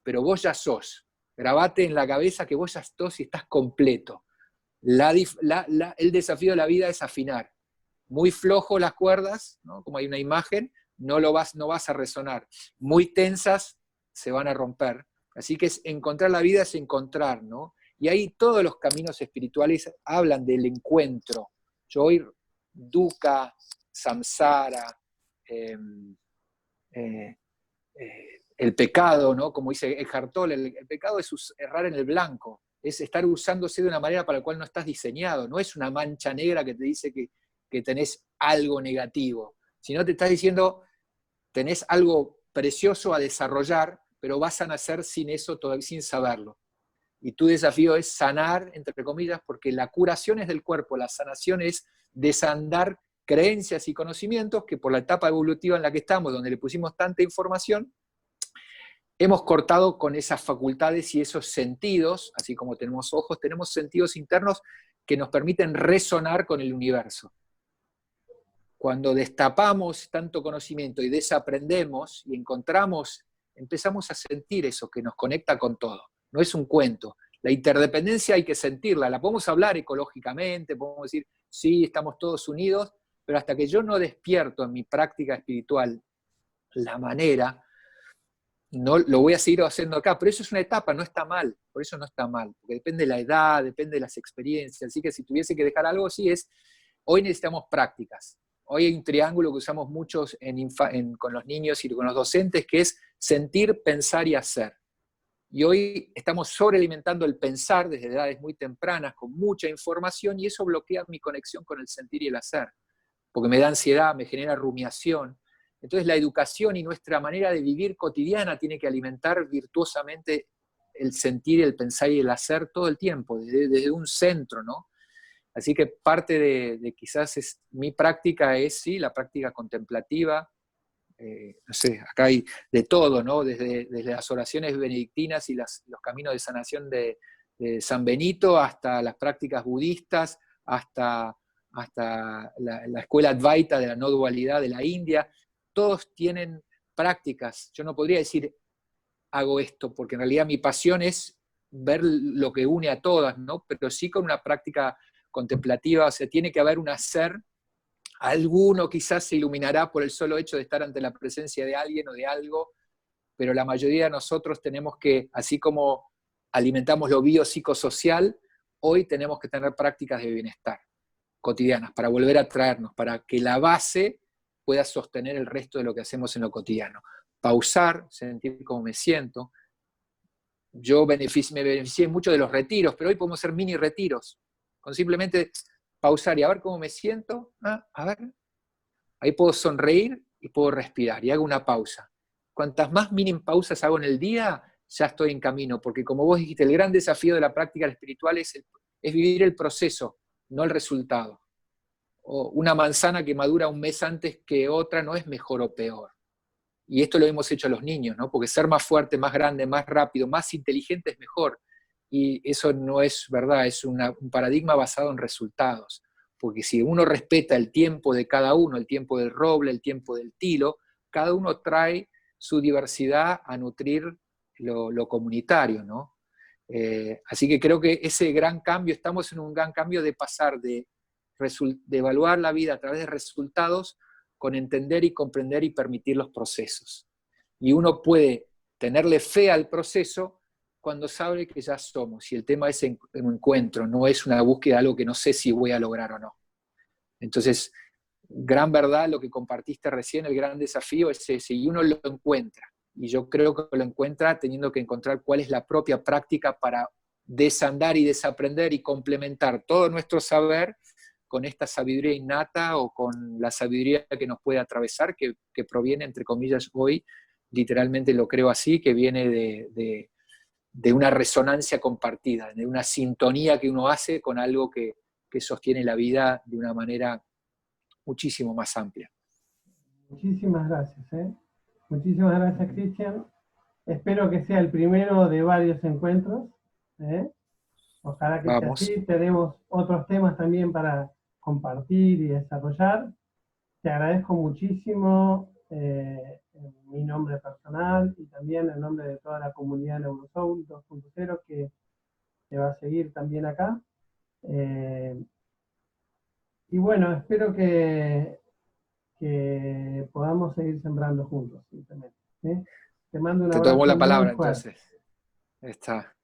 pero vos ya sos. Grabate en la cabeza que vos ya sos y estás completo. El desafío de la vida es afinar. Muy flojo las cuerdas, ¿no? Como hay una imagen, no vas a resonar. Muy tensas, se van a romper. Así que encontrar la vida es encontrar, ¿no? Y ahí todos los caminos espirituales hablan del encuentro. Yo hoy, dukkha, samsara, el pecado, ¿no? Como dice Eckhart Tolle, el pecado es errar en el blanco, es estar usándose de una manera para la cual no estás diseñado, no es una mancha negra que te dice que tenés algo negativo, sino te estás diciendo, tenés algo precioso a desarrollar, pero vas a nacer sin eso, todavía sin saberlo. Y tu desafío es sanar, entre comillas, porque la curación es del cuerpo, la sanación es desandar creencias y conocimientos que por la etapa evolutiva en la que estamos, donde le pusimos tanta información, hemos cortado con esas facultades y esos sentidos, así como tenemos ojos, tenemos sentidos internos que nos permiten resonar con el universo. Cuando destapamos tanto conocimiento y desaprendemos y encontramos, empezamos a sentir eso que nos conecta con todo. No es un cuento. La interdependencia hay que sentirla, la podemos hablar ecológicamente, podemos decir, sí, estamos todos unidos, pero hasta que yo no despierto en mi práctica espiritual la manera, no lo voy a seguir haciendo acá, pero eso es una etapa, no está mal, por eso no está mal, porque depende de la edad, depende de las experiencias, así que si tuviese que dejar algo, sí es, hoy necesitamos prácticas. Hoy hay un triángulo que usamos muchos con los niños y con los docentes, que es sentir, pensar y hacer. Y hoy estamos sobrealimentando el pensar desde edades muy tempranas, con mucha información, y eso bloquea mi conexión con el sentir y el hacer, porque me da ansiedad, me genera rumiación. Entonces la educación y nuestra manera de vivir cotidiana tiene que alimentar virtuosamente el sentir, el pensar y el hacer todo el tiempo, desde un centro, ¿no? Así que parte de quizás mi práctica es, sí, la práctica contemplativa. No sé, acá hay de todo, ¿no? Desde las oraciones benedictinas y los caminos de sanación de San Benito, hasta las prácticas budistas, hasta la escuela Advaita de la no dualidad de la India. Todos tienen prácticas. Yo no podría decir, hago esto, porque en realidad mi pasión es ver lo que une a todas, ¿no? Pero sí con una práctica contemplativa, o sea, tiene que haber un hacer. Alguno quizás se iluminará por el solo hecho de estar ante la presencia de alguien o de algo, pero la mayoría de nosotros tenemos que, así como alimentamos lo biopsicosocial, hoy tenemos que tener prácticas de bienestar cotidianas para volver a traernos, para que la base pueda sostener el resto de lo que hacemos en lo cotidiano. Pausar, sentir cómo me siento. Yo me beneficié mucho de los retiros, pero hoy podemos hacer mini retiros, con simplemente pausar y a ver cómo me siento, a ver, ahí puedo sonreír y puedo respirar y hago una pausa. Cuantas más mini pausas hago en el día, ya estoy en camino, porque como vos dijiste, el gran desafío de la práctica espiritual es vivir el proceso, no el resultado. O una manzana que madura un mes antes que otra no es mejor o peor. Y esto lo hemos hecho a los niños, ¿no? Porque ser más fuerte, más grande, más rápido, más inteligente es mejor. Y eso no es verdad, es un paradigma basado en resultados. Porque si uno respeta el tiempo de cada uno, el tiempo del roble, el tiempo del tilo, cada uno trae su diversidad a nutrir lo comunitario, ¿no? Así que creo que ese gran cambio, estamos en un gran cambio de pasar de evaluar la vida a través de resultados con entender y comprender y permitir los procesos. Y uno puede tenerle fe al proceso cuando sabe que ya somos, y el tema es un encuentro, no es una búsqueda de algo que no sé si voy a lograr o no. Entonces, gran verdad, lo que compartiste recién, el gran desafío es ese, y uno lo encuentra, y yo creo que lo encuentra teniendo que encontrar cuál es la propia práctica para desandar y desaprender y complementar todo nuestro saber con esta sabiduría innata o con la sabiduría que nos puede atravesar, que proviene, entre comillas, hoy, literalmente lo creo así, que viene de una resonancia compartida, de una sintonía que uno hace con algo que sostiene la vida de una manera muchísimo más amplia. Muchísimas gracias. Muchísimas gracias, Cristian. Espero que sea el primero de varios encuentros. Ojalá que sea así. Tenemos otros temas también para compartir y desarrollar. Te agradezco muchísimo en mi nombre personal y también en nombre de toda la comunidad Neurosoul 2.0 que va a seguir también acá. Y bueno, espero que podamos seguir sembrando juntos, simplemente. Te mando un abrazo. Te tomo la palabra, muy fuerte. entonces. Está.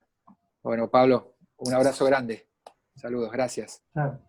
Bueno, Pablo, Un abrazo grande. Saludos, gracias. Chao.